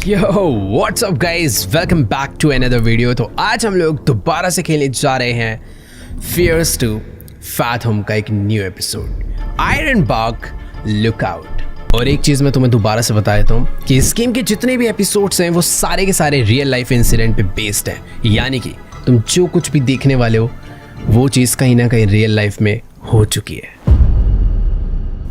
Yo, what's up guys? Welcome back to another video। तो आज हम लोग दोबारा से खेलने जा रहे हैं Fears to Fathom का एक न्यू एपिसोड आयरनबर्ग लुकआउट। और एक चीज़ मैं तुम्हें दोबारा से बता देता हूँ कि इस गेम के जितने भी एपिसोड्स हैं वो सारे के सारे रियल लाइफ इंसिडेंट पे बेस्ड हैं, यानी कि तुम जो कुछ भी देखने वाले हो वो चीज़ कहीं ना कहीं रियल लाइफ में हो चुकी है।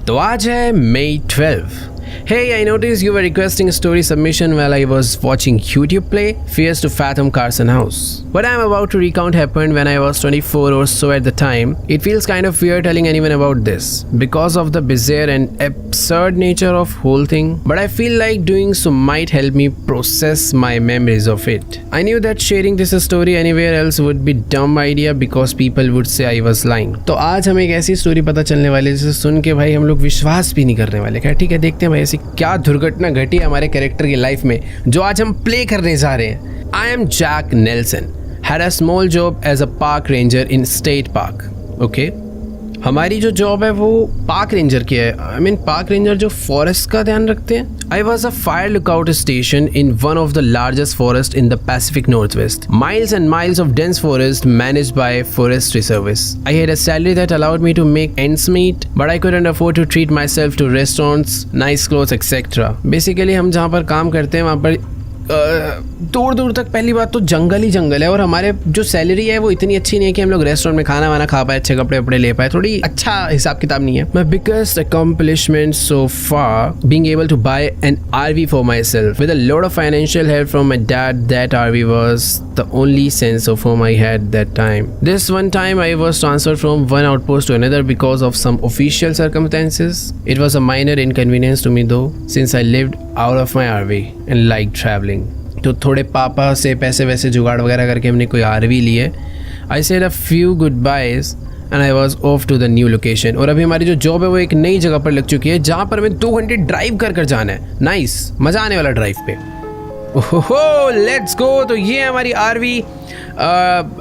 तो आज है May 12। Hey, I noticed you were requesting a story submission while I was watching YouTube play Fears to Fathom Carson House. What I am about to recount happened when I was 24 or so at the time. It feels kind of weird telling anyone about this because of the bizarre and absurd nature of whole thing, but I feel like doing so might help me process my memories of it. I knew that sharing this story anywhere else would be dumb idea because people would say I was lying. तो आज हमें एक ऐसी story पता चलने वाली है जिसे सुन के भाई हम लोग विश्वास भी नहीं करने वाले। क्या ठीक है, देखते हैं भाई ऐसी क्या दुर्घटना घटी हमारे कैरेक्टर की लाइफ में जो आज हम प्ले करने जा रहे हैं। I am Jack Nelson, had a small job as a park ranger in state park. Okay, हमारी जो जॉब है वो पार्क रेंजर की है। आई मीन पार्क रेंजर जो फॉरेस्ट का ध्यान रखते हैं। I was a fire lookout station in one of the largest forest in the Pacific north west. Miles and miles of dense forest managed by forestry service. I had a salary that allowed me to make ends meet, but I couldn't afford to treat my self to restaurants, nice clothes etcetera. Basically हम जहाँ पर काम करते हैं वहाँ पर दूर दूर तक पहली बात तो जंगल ही जंगल है, और हमारे जो सैलरी है वो इतनी अच्छी नहीं है कि हम लोग रेस्टोरेंट में खाना वाना खा पाए, अच्छे कपड़े वपड़े ले पाए। थोड़ी अच्छा हिसाब किताब नहीं है। My biggest accomplishment so far being able to buy an RV for my self with a lot of financial help from my dad. That RV was the only sense of home I had that time. This one time I was transferred from one outpost to another because of some official circumstances. It was a minor inconvenience to me though, since I lived out of my RV and liked traveling. तो थोड़े पापा से पैसे वैसे जुगाड़ वगैरह करके हमने कोई RV लिए। I said a few goodbyes and I was off to the new location. और अभी हमारी जो जॉब है वो एक नई जगह पर लग चुकी है जहाँ पर हमें 2 घंटे ड्राइव कर जाना है। नाइस, मज़ा आने वाला ड्राइव पे। ओहो, लेट्स गो। तो ये है हमारी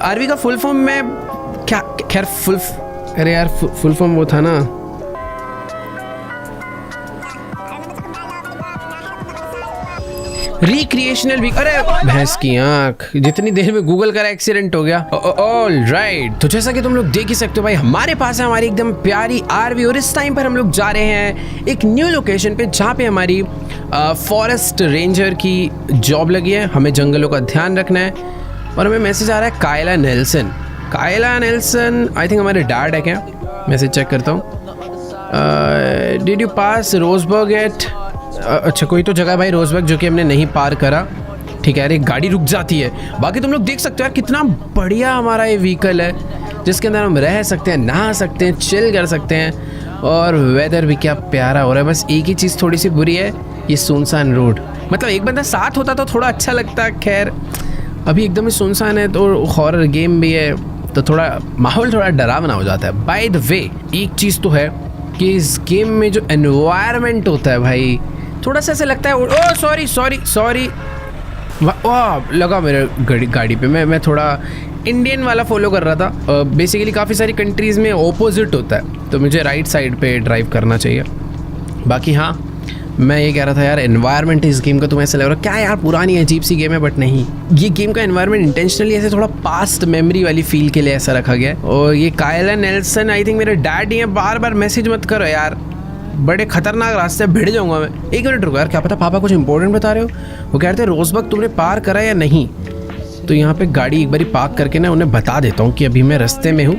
RV का फुल फॉर्म में क्या, खैर अरे यार फुल फॉर्म वो था ना, रिक्रिएशनल वीक। अरे भैंस की आंख, जितनी देर में गूगल का एक्सीडेंट हो गया। ऑल राइट, तो जैसा कि तुम लोग देख ही सकते हो भाई हमारे पास है हमारी एकदम प्यारी RV, और इस टाइम पर हम लोग जा रहे हैं एक न्यू लोकेशन पे जहाँ पे हमारी फॉरेस्ट रेंजर की जॉब लगी है। हमें जंगलों का ध्यान रखना है, और हमें मैसेज आ रहा है कायला नेल्सन। आई थिंक हमारे डैड है क्या, मैसेज चेक करता हूँ। Did you pass Roseburg yet, अच्छा कोई तो जगह भाई रोजबर्ग जो कि हमने नहीं पार करा। ठीक है, अरे गाड़ी रुक जाती है। बाकी तुम लोग देख सकते हो यार कितना बढ़िया हमारा ये व्हीकल है जिसके अंदर हम रह सकते हैं, नहा सकते हैं, चिल कर सकते हैं, और वेदर भी क्या प्यारा हो रहा है। बस एक ही चीज़ थोड़ी सी बुरी है, ये सुनसान रोड। मतलब एक बंदा साथ होता तो थोड़ा अच्छा लगता। खैर अभी एकदम ही सुनसान है, तो हॉरर गेम भी है तो थोड़ा माहौल थोड़ा डरावना हो जाता है। बाय द वे एक चीज़ तो है कि इस गेम में जो एनवायरनमेंट होता है भाई थोड़ा सा ऐसा लगता है। ओ सॉरी वाह, लगा मेरे गाड़ी पे। मैं थोड़ा इंडियन वाला फॉलो कर रहा था। बेसिकली काफ़ी सारी कंट्रीज़ में ऑपोजिट होता है, तो मुझे राइट साइड पे ड्राइव करना चाहिए। बाकी हाँ, मैं ये कह रहा था यार एनवायरनमेंट इस गेम का तुम्हें ऐसा लग रहा है क्या यार पुरानी अजीब सी गेम है, बट नहीं, ये गेम का एनवायरनमेंट इंटेंशनली ऐसे थोड़ा पास्ट मेमोरी वाली फील के लिए ऐसा रखा गया है। और ये कायला नेल्सन आई थिंक मेरे डैड ही है। बार बार मैसेज मत करो यार, बड़े खतरनाक रास्ते भिड़ जाऊंगा मैं। 1 मिनट रुको यार, क्या पता पापा कुछ इंपॉर्टेंट बता रहे हो। वो कह रहे थे रोजबर्ग तुमने पार करा या नहीं, तो यहाँ पे गाड़ी एक बारी पार्क करके ना उन्हें बता देता हूँ कि अभी मैं रास्ते में हूँ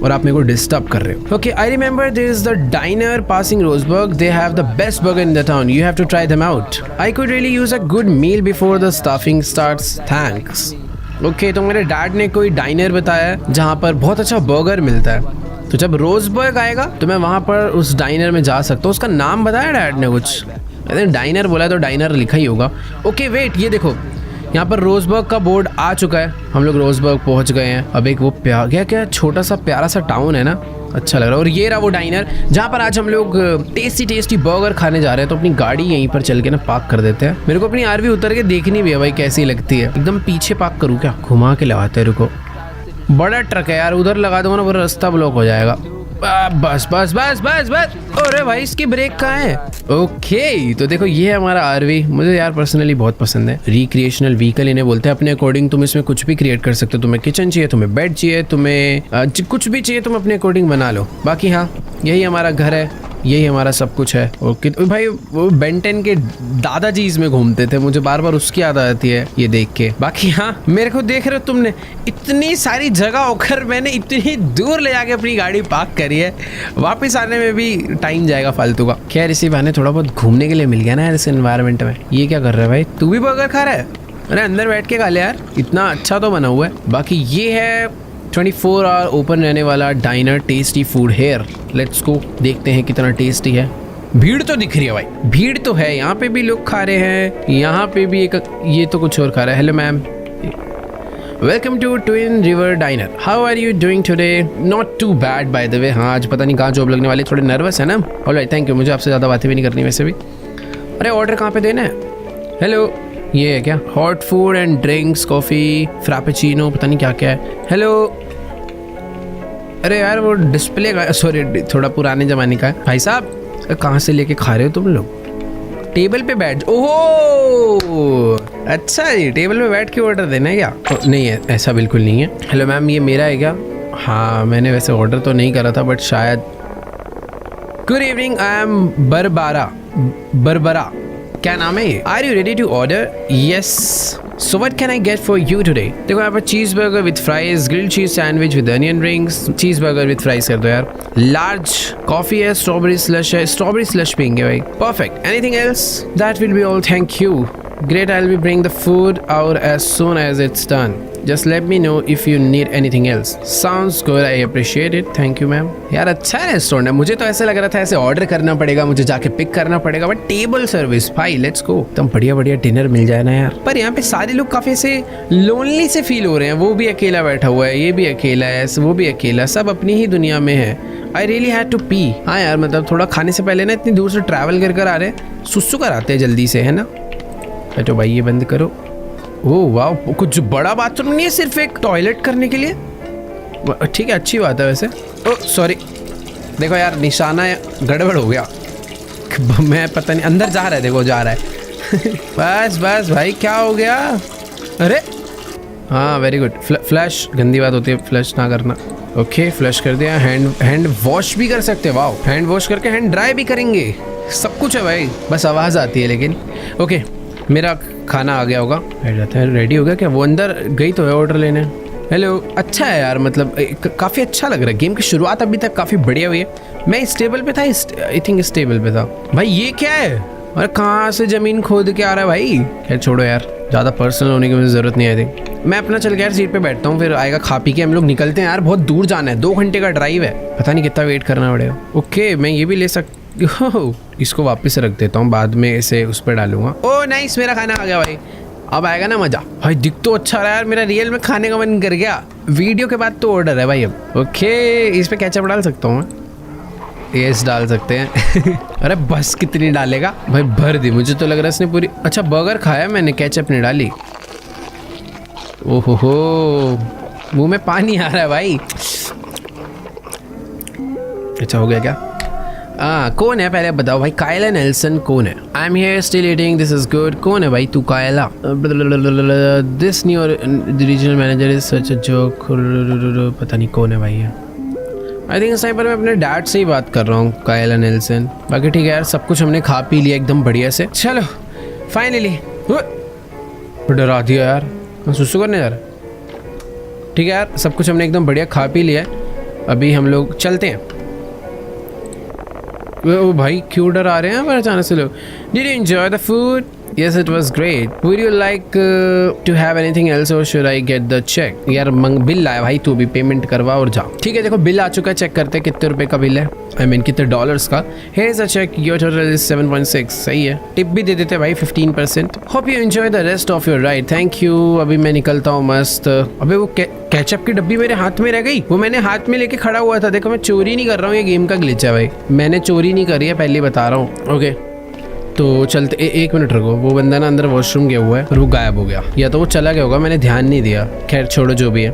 और आप मेरे को डिस्टर्ब कर रहे हो। Okay, I remember there is the diner passing Roseburg, they have the best burger in the town, you have to try them out. I could really use a good meal before the staffing starts, thanks. Okay, तो मेरे dad ने कोई dinar बताया जहाँ पर बहुत अच्छा burger मिलता है, तो जब रोजबर्ग आएगा तो मैं वहाँ पर उस डाइनर में जा सकता हूँ। उसका नाम बताया डैड ने कुछ, डाइनर बोला तो डाइनर लिखा ही होगा। ओके वेट, ये देखो यहाँ पर रोजबर्ग का बोर्ड आ चुका है, हम लोग रोजबर्ग पहुँच गए हैं। अब एक वो क्या छोटा सा प्यारा सा टाउन है ना, अच्छा लग रहा है। और ये रहा वो डाइनर जहाँ पर आज हम लोग टेस्टी बर्गर खाने जा रहे हैं। तो अपनी गाड़ी यहीं पर चल के ना पार्क कर देते हैं। मेरे को अपनी RV उतर के देखनी भी है भाई कैसी लगती है। एकदम पीछे पार्क करूँ क्या, घुमा के लगाते हैं। रुको, बड़ा ट्रक है यार, उधर लगा दूंगा ना पूरा रास्ता ब्लॉक हो जाएगा। बस बस बस बस बस। अरे भाई इसकी ब्रेक कहाँ है? ओके तो देखो ये है हमारा आरवी। मुझे यार पर्सनली बहुत पसंद है। रिक्रिएशनल व्हीकल इन्हें बोलते हैं। अपने अकॉर्डिंग तुम इसमें कुछ भी क्रिएट कर सकते हो। तुम्हें किचन चाहिए, तुम्हें बेड चाहिए, तुम्हें कुछ भी चाहिए तुम अपने अकॉर्डिंग बना लो। बाकी हाँ यही हमारा घर है, यही हमारा सब कुछ है। ओके भाई वो बेंटेन के दादाजी इसमें घूमते थे, मुझे बार बार उसकी याद आती है ये देख के। बाकी हाँ मेरे को देख रहे हो तुमने, इतनी सारी जगह होकर मैंने इतनी दूर ले जाके अपनी गाड़ी पार्क करी है। वापस आने में भी टाइम जाएगा फालतू का। खैर इसी बहाने थोड़ा बहुत घूमने के लिए मिल गया ना यार इस एनवायरनमेंट में। ये क्या कर रहा है भाई? तू भी बर्गर खा रहा है? अरे अंदर बैठ के खा ले यार, इतना अच्छा तो बना हुआ है। बाकी ये है 24 आवर ओपन रहने वाला diner, tasty food here. Let's go देखते हैं कितना टेस्टी है। भीड़ तो दिख रही है भाई, भीड़ तो है। यहाँ पे भी लोग खा रहे हैं, यहाँ पे भी एक ये तो कुछ और खा रहा है। Hello ma'am, welcome to Twin River Diner, how are you doing today? Not too bad by the way. हाँ आज पता नहीं कहाँ जॉब लगने वाली, थोड़े नर्वस है ना। ऑलराइट थैंक यू, मुझे आपसे ज़्यादा बातें भी नहीं करनी वैसे भी। अरे ऑर्डर कहाँ पे देना है? हेलो ये है क्या? Hot food and drinks, coffee, frappuccino, पता नहीं क्या क्या है। हेलो अरे यार वो डिस्प्ले का, सॉरी थोड़ा पुराने ज़माने का है। भाई साहब कहाँ से लेके खा रहे हो तुम लोग? टेबल पे बैठ, ओहो अच्छा जी टेबल पे बैठ के ऑर्डर देना है क्या? नहीं है, ऐसा बिल्कुल नहीं है। हेलो मैम ये मेरा है क्या? हाँ मैंने वैसे ऑर्डर तो नहीं करा था बट शायद। Good evening, I am Barbara. क्या नाम है ये? Are you ready to order? Yes, so what can I get for you today? देखो यहाँ पर cheese burger with fries, grilled cheese sandwich with onion rings. Cheese burger with fries कर दो यार। लार्ज कॉफी है, स्ट्रॉबेरी स्लश है, strawberry slush पियेंगे भाई। Perfect, anything else? That will be all, thank you. Great, I'll be bring the food out as soon as it's done. Just let me know if you need anything else. Sounds good, I appreciate it. Thank you, ma'am. यार अच्छा है restaurant है। मुझे तो ऐसे लग रहा था ऐसे ऑर्डर करना पड़ेगा, मुझे जाके पिक करना पड़ेगा, बट टेबल सर्विस भाई लेट्स गो। एकदम बढ़िया बढ़िया डिनर मिल जाए ना यार। पर यहाँ पे सारे लोग काफी ऐसे लोनली से फील हो रहे हैं। वो भी अकेला बैठा हुआ है, ये भी अकेला है, वो भी अकेला, सब अपनी ही दुनिया में है। I really had to pee. हाँ यार मतलब थोड़ा खाने से पहले ना इतनी दूर से ट्रैवल कर कर आ रहे हैं, सुसु कराते हैं जल्दी से, है ना। तो भाई ये बंद करो। ओह वाह, कुछ बड़ा बाथरूम नहीं है, सिर्फ एक टॉयलेट करने के लिए। ठीक है अच्छी बात है वैसे। ओह सॉरी, देखो यार निशाना गड़बड़ हो गया। मैं पता नहीं, अंदर जा रहा है, देखो जा रहा है। बस बस भाई क्या हो गया? अरे हाँ वेरी गुड। फ्लश, गंदी बात होती है फ्लश ना करना। ओके फ्लश कर दिया। हैंड वॉश भी कर सकते हैं। वाओ, हैंड वॉश करके हैंड ड्राई भी करेंगे, सब कुछ है भाई, बस आवाज़ आती है लेकिन। ओके मेरा खाना आ गया होगा, रेडी हो गया क्या? वो अंदर गई तो है ऑर्डर लेने। हेलो, अच्छा है यार, मतलब काफ़ी अच्छा लग रहा है। गेम की शुरुआत अभी तक काफ़ी बढ़िया हुई है। मैं इस टेबल पे था, आई थिंक इस टेबल पे था। भाई ये क्या है? अरे कहाँ से ज़मीन खोद के आ रहा है भाई? खैर छोड़ो यार, ज़्यादा पर्सनल होने की मुझे ज़रूरत नहीं आई थी। मैं अपना चल के यार सीट पे बैठता हूँ, फिर आएगा खा पी के हम लोग निकलते हैं यार। बहुत दूर जाना है, 2 घंटे का ड्राइव है, पता नहीं कितना वेट करना पड़ेगा। ओके मैं ये भी ले सकता, इसको वापस रख देता हूँ, बाद में इसे उस पर डालूंगा। ओह नाइस, मेरा खाना आ गया भाई, अब आएगा ना मज़ा। भाई दिख तो अच्छा रहा यार, मेरा रियल में खाने का मन कर गया। वीडियो के बाद तो ऑर्डर है भाई अब। ओके इस पर केचप डाल सकता हूँ मैं? यस डाल सकते हैं। अरे बस कितनी डालेगा भाई? भर दी, मुझे तो लग रहा है इसने पूरी। अच्छा बर्गर खाया मैंने, केचप नहीं डाली। ओहो मुंह में पानी आ रहा है भाई। अच्छा हो गया क्या? कौन है पहले बताओ भाई? कायला नेल्सन कौन है? I am here still eating, this is good. कौन है भाई तू? Kayla this new regional manager is such a joke. पता नहीं कौन है भाई ये। आई थिंक इस टाइम पर मैं अपने डैड से ही बात कर रहा हूँ, कायला नेल्सन। बाकी ठीक है यार, सब कुछ हमने खा पी लिया एकदम बढ़िया से। चलो फाइनली। डरा दिया यार, मैं सुसु करने जा रहा। ठीक है यार, सब कुछ हमने एकदम बढ़िया खा पी लिया। अभी हम लोग चलते हैं। ओ भाई क्यों डरा रहे हैं पर अचानक से लोग? Did you enjoy the food? Yes, it was great. Would you like to have anything else or should I get the check? यार बिल लाया भाई, तू भी पेमेंट करवा और जा। ठीक है देखो बिल आ चुका है, चेक करते हैं कितने रुपए का बिल है, आई मीन कितने डॉलर्स का। Here is a check, your total is 7.6। सही है, टिप भी दे देते भाई 15%। Hope you enjoy the rest of your ride. Thank you। अभी मैं निकलता हूँ मस्त। अबे वो केचप की डब्बी मेरे हाथ में रह गई, वो मैंने हाथ में लेके खड़ा हुआ था। देखो मैं चोरी नहीं कर रहा हूँ, ये गेम का ग्लिच है भाई, मैंने चोरी नहीं करी है, पहले बता रहा हूँ। ओके तो चलते। एक मिनट रुको, वो बंदा ना अंदर वॉशरूम गया हुआ है और वो गायब हो गया, या तो वो चला गया होगा, मैंने ध्यान नहीं दिया। खैर छोड़ो जो भी है,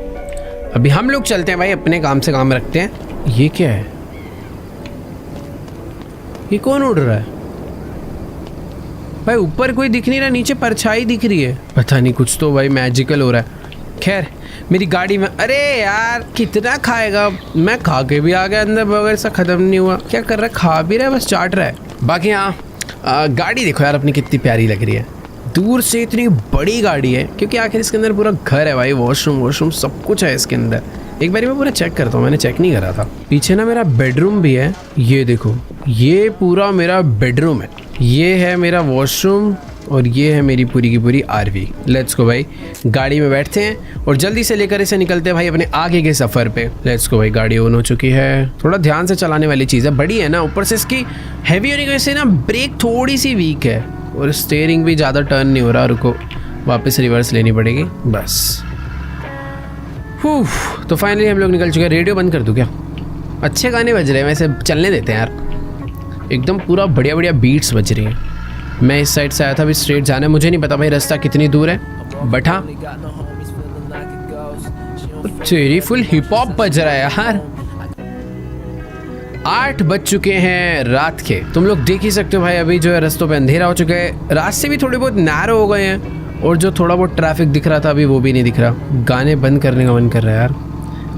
अभी हम लोग चलते हैं भाई, अपने काम से काम रखते हैं। ये क्या है? ये कौन उड़ रहा है भाई? ऊपर कोई दिख नहीं रहा, नीचे परछाई दिख रही है। पता नहीं, कुछ तो भाई मैजिकल हो रहा है। खैर मेरी गाड़ी में, अरे यार कितना खाएगा, मैं खा के भी आ गया अंदर, बगैर सा खत्म नहीं हुआ। क्या कर रहा है? खा भी रहा है, बस चाट रहा है। बाकी हाँ, गाड़ी देखो यार अपनी कितनी प्यारी लग रही है। दूर से इतनी बड़ी गाड़ी है, क्योंकि आखिर इसके अंदर पूरा घर है भाई, वॉशरूम सब कुछ है इसके अंदर। एक बार मैं पूरा चेक करता हूँ, मैंने चेक नहीं करा था। पीछे ना मेरा बेडरूम भी है, ये देखो, ये पूरा मेरा बेडरूम है, ये है मेरा वॉशरूम और ये है मेरी पूरी की पूरी आरवी। लेट्स गो भाई, गाड़ी में बैठते हैं और जल्दी से लेकर इसे निकलते हैं भाई अपने आगे के सफ़र पे। लेट्स गो भाई, गाड़ी ऑन हो चुकी है। थोड़ा ध्यान से चलाने वाली चीज़ है, बड़ी है ना, ऊपर से इसकी हैवी होने की वजह से ना ब्रेक थोड़ी सी वीक है और स्टीयरिंग भी ज़्यादा टर्न नहीं हो रहा। रुको, वापस रिवर्स लेनी पड़ेगी बस। तो फाइनली हम लोग निकल चुके हैं। रेडियो बंद कर दूँ क्या? अच्छे गाने बज रहे हैं, वैसे चलने देते हैं यार। एकदम पूरा बढ़िया बढ़िया बीट्स बज रही हैं। मैं इस साइड से आया था, अभी स्ट्रेट जाना है। मुझे नहीं पता भाई रास्ता कितनी दूर है, बट हाँ तेरी फुल हिप हॉप बज रहा है यार। 8 बज चुके हैं रात के। तुम लोग देख ही सकते हो भाई, अभी जो है रास्तों पे अंधेरा हो चुका है, रास्ते भी थोड़े बहुत नैरो हो गए हैं और जो थोड़ा बहुत ट्रैफिक दिख रहा था अभी वो भी नहीं दिख रहा। गाने बंद करने का मन कर रहा है यार।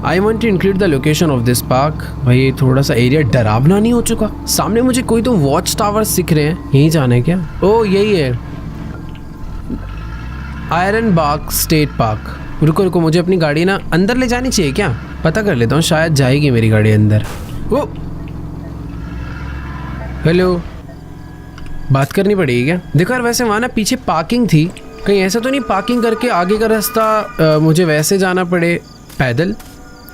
I want to include the location of this park. भाई थोड़ा सा एरिया डरावना नहीं हो चुका? सामने मुझे कोई तो वॉच टावर्स दिख रहे हैं, यहीं जाना है क्या? ओ यही है, आयरनबाग स्टेट पार्क। रुको रुको, मुझे अपनी गाड़ी ना अंदर ले जानी चाहिए क्या? पता कर लेता हूँ, शायद जाएगी मेरी गाड़ी अंदर। ओ हेलो, बात करनी पड़ेगी क्या? देखो यार, वैसे वहाँ ना पीछे पार्किंग थी, कहीं ऐसा तो नहीं पार्किंग करके आगे का रास्ता मुझे वैसे जाना पड़े पैदल?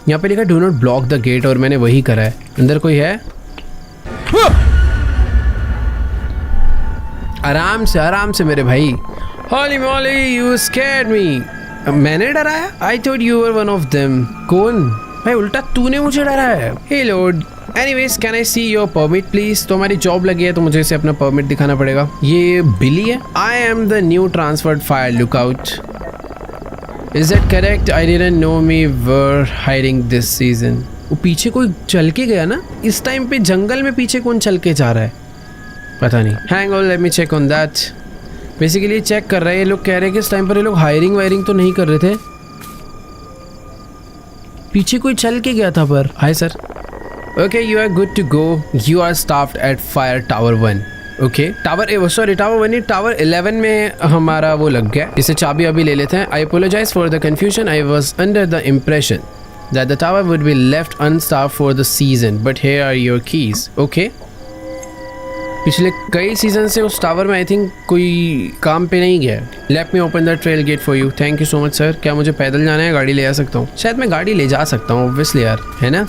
यहाँ पे लिखा do not block the gate और मैंने वही करा है। अंदर कोई है? आराम से मेरे भाई। Holy moly, you scared me. मैंने डराया? I thought you were one of them. कौन भाई? उल्टा तूने मुझे डराया है। Hey lord, anyways can I see your permit please? तो हमारी जॉब लगी है तो मुझे इसे अपना परमिट दिखाना पड़ेगा। ये बिली है। I am the new transferred fire lookout. Is that correct? I didn't know we were hiding this season. वो पीछे कोई चल के गया ना इस टाइम पे, जंगल में पीछे कौन चल के जा रहा है पता नहीं। Hang on, let me check on that. Basically check कर रहे हैं ये लोग, कह रहे हैं कि इस टाइम पर ये लोग हायरिंग वायरिंग तो नहीं कर रहे थे। पीछे कोई चल के गया था पर। Hi sir. Okay, you are good to go. You are staffed at fire tower 1। Okay, tower 1 नहीं, टावर 11 में हमारा वो लग गया। इसे चाबी अभी ले लेते हैं। I apologize for the confusion. I was under the impression that the tower would be left unstaffed for the season, but here are your keys. Okay, पिछले कई सीजन से उस टावर में आई थिंक कोई काम पे नहीं गया। Let me open the trail gate for you. Thank you so much sir. क्या मुझे पैदल जाना है? गाड़ी ले आ सकता हूँ? शायद मैं गाड़ी ले जा सकता हूँ ऑब्वियसली यार, है ना?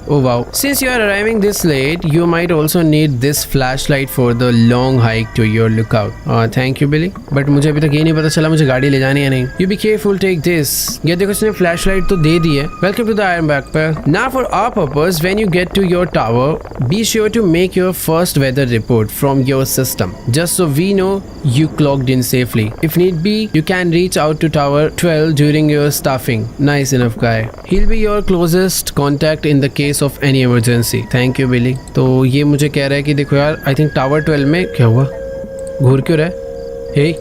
Oh wow. Since you are arriving this late, you might also need this flashlight for the long hike to your lookout. Thank you, Billy. But मुझे अभी तक ये नहीं पता चला मुझे गाड़ी ले जानी है नहीं। You be careful, take this. ये देखो इसने flashlight तो दे दी है। Welcome to the Ironbark पर। Now for our purpose, when you get to your tower, be sure to make your first weather report from your system, just so we know you clocked in safely. If need be, you can reach out to Tower 12 during your staffing. Nice enough guy. He'll be your closest contact in the case of any emergency. Thank you Billy. तो ये मुझे कह रहा है कि देखो यार, I think tower 12 में क्या हुआ? घूर क्यों रहा है? Hey,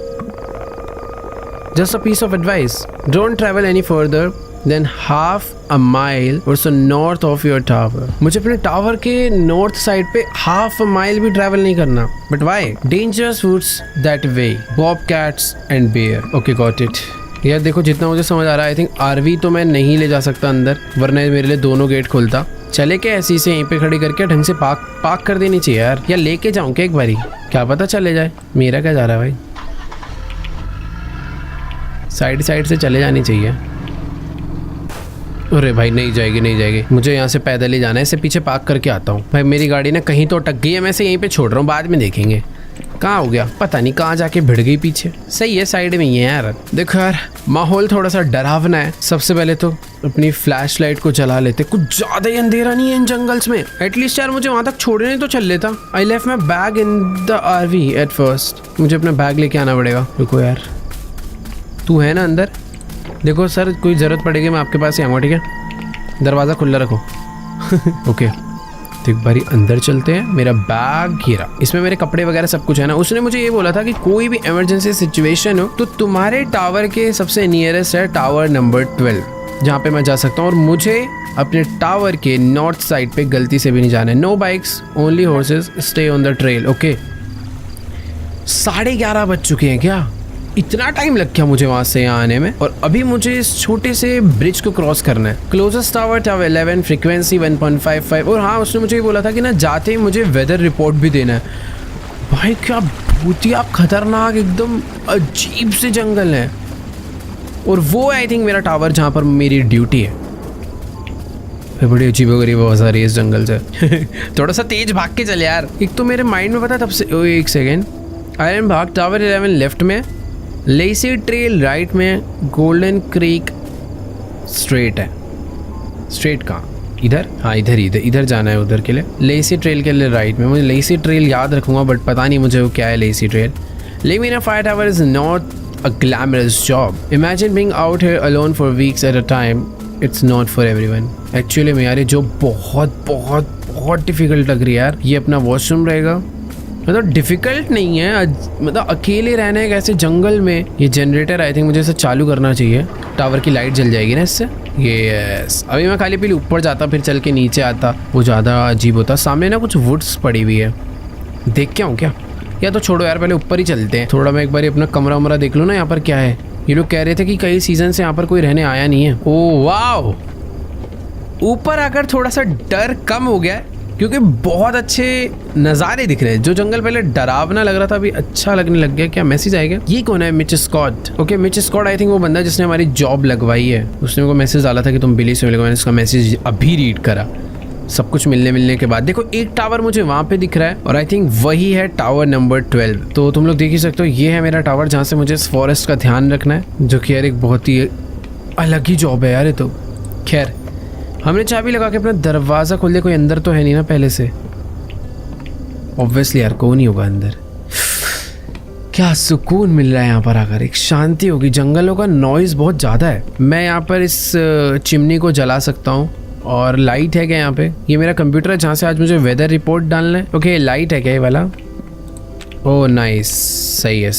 just a piece of advice. Don't travel any further than half a mile or so north of your tower. मुझे अपने टावर के नॉर्थ साइड पे half a mile भी ट्रैवल नहीं करना. But why? Dangerous routes that way. Bobcats and bear. Okay, got it. यार देखो, जितना मुझे समझ आ रहा है आई थिंक आरवी तो मैं नहीं ले जा सकता अंदर, वरना मेरे लिए दोनों गेट खोलता। चले क्या ऐसी से यहीं पे खड़ी करके ढंग से पार्क कर देनी चाहिए यार, या लेके जाऊं क्या एक बारी, क्या पता चले जाए। मेरा क्या जा रहा है भाई, साइड से चले जानी चाहिए। अरे भाई नहीं जाएगी, मुझे यहाँ से पैदल ही जाना है। इसे पीछे पार्क करके आता हूँ। भाई मेरी गाड़ी ना कहीं तो अटक गई है, मैं इसे यहीं पे छोड़ रहा हूँ, बाद में देखेंगे कहाँ हो गया, पता नहीं कहाँ जाके भिड़ गई पीछे। सही है, साइड में ही है यार। देखो यार, माहौल थोड़ा सा डरावना है। सबसे पहले तो अपनी फ्लैश लाइट को जला लेते, कुछ ज़्यादा ही अंधेरा नहीं है इन जंगल्स में। एटलीस्ट यार मुझे वहाँ तक छोड़ने तो चल लेता। I left my bag in the RV at first. मुझे अपना बैग लेके आना पड़ेगा। रुको यार, तू है ना अंदर? देखो सर, कोई ज़रूरत पड़ेगी मैं आपके पास ही आऊँगा, ठीक है? दरवाज़ा खुला रखो। ओके, तो एक बारी अंदर चलते हैं। मेरा बैग घेरा, इसमें मेरे कपड़े वगैरह सब कुछ है ना। उसने मुझे ये बोला था कि कोई भी इमरजेंसी सिचुएशन हो तो तुम्हारे टावर के सबसे नियरेस्ट है टावर नंबर 12, जहाँ पे मैं जा सकता हूँ। और मुझे अपने टावर के नॉर्थ साइड पे गलती से भी नहीं जाना है। No bikes, only horses, stay on the trail. Okay, 11:30 बज चुके हैं क्या? इतना टाइम लग गया मुझे वहां से यहाँ आने में। और अभी मुझे इस छोटे से ब्रिज को क्रॉस करना है। Closest tower tower 11, frequency 1.55। और हाँ, उसने मुझे ये बोला था कि ना जाते ही मुझे वेदर रिपोर्ट भी देना है। भाई क्या भूतिया खतरनाक एकदम अजीब से जंगल है। और वो आई थिंक मेरा टावर जहाँ पर मेरी ड्यूटी है। बड़ी अजीब गरीब आवाज़ आ रही है इस जंगल से। थोड़ा सा तेज भाग के चले यार। एक तो मेरे माइंड में पता तब से, एक सेकेंड, आयरन भाग टावर 11 लेफ्ट में, लेसी ट्रेल राइट में, गोल्डन क्रीक स्ट्रेट है। स्ट्रेट कहाँ? इधर? हाँ इधर जाना है उधर के लिए। लेसी ट्रेल के लिए राइट में। मुझे लेसी ट्रेल याद रखूंगा बट पता नहीं मुझे वो क्या है Lacey trail. Living in a fire tower is not a glamorous job. Imagine being out here alone for weeks at a time. It's not for everyone. Actually में यार ये जो बहुत डिफिकल्ट लग रही है यार। ये अपना वॉशरूम रहेगा, मतलब डिफिकल्ट नहीं है, मतलब अकेले रहने के ऐसे जंगल में। ये जनरेटर आई थिंक मुझे इसे चालू करना चाहिए। टावर की लाइट जल जाएगी ना इससे। यस, अभी मैं खाली पीली ऊपर जाता फिर चल के नीचे आता, वो ज़्यादा अजीब होता। सामने ना कुछ वुड्स पड़ी हुई है, देख के आऊँ क्या? या तो छोड़ो यार, पहले ऊपर ही चलते हैं। थोड़ा मैं एक बार अपना कमरा वमरा देख लूँ ना यहाँ पर क्या है। ये लोग कह रहे थे कि कई सीजन से यहाँ पर कोई रहने आया नहीं है। ओह वाओ, ऊपर आकर थोड़ा सा डर कम हो गया है क्योंकि बहुत अच्छे नज़ारे दिख रहे हैं। जो जंगल पहले डरावना लग रहा था अभी अच्छा लगने लग गया। क्या मैसेज आएगा? ये कौन है? Mitch Scott. Okay, Mitch Scott I think वो बंदा जिसने हमारी जॉब लगवाई है। उसने को मैसेज डाला था कि तुम बिली से मिलोगे। मैंने उसका मैसेज अभी रीड करा। सब कुछ मिलने के बाद देखो एक टावर मुझे वहाँ पे दिख रहा है और आई थिंक वही है टावर नंबर 12। तो तुम लोग देख ही सकते हो ये है मेरा टावर जहाँ से मुझे इस फॉरेस्ट का ध्यान रखना है, जो कि यार एक बहुत ही अलग ही जॉब है यार ये तो। खैर, हमने चाबी लगा के अपना दरवाज़ा खोल दिया। कोई अंदर तो है नहीं ना पहले से? ऑब्वियसली यार कौन ही होगा अंदर। क्या सुकून मिल रहा है यहाँ पर आकर, एक शांति होगी। जंगलों का नॉइज़ बहुत ज़्यादा है। मैं यहाँ पर इस चिमनी को जला सकता हूँ। और लाइट है क्या यहाँ पे? ये मेरा कंप्यूटर है जहाँ से आज मुझे वेदर रिपोर्ट डालना है। ओके, लाइट है क्या ये वाला? ओह नाइस, सही है।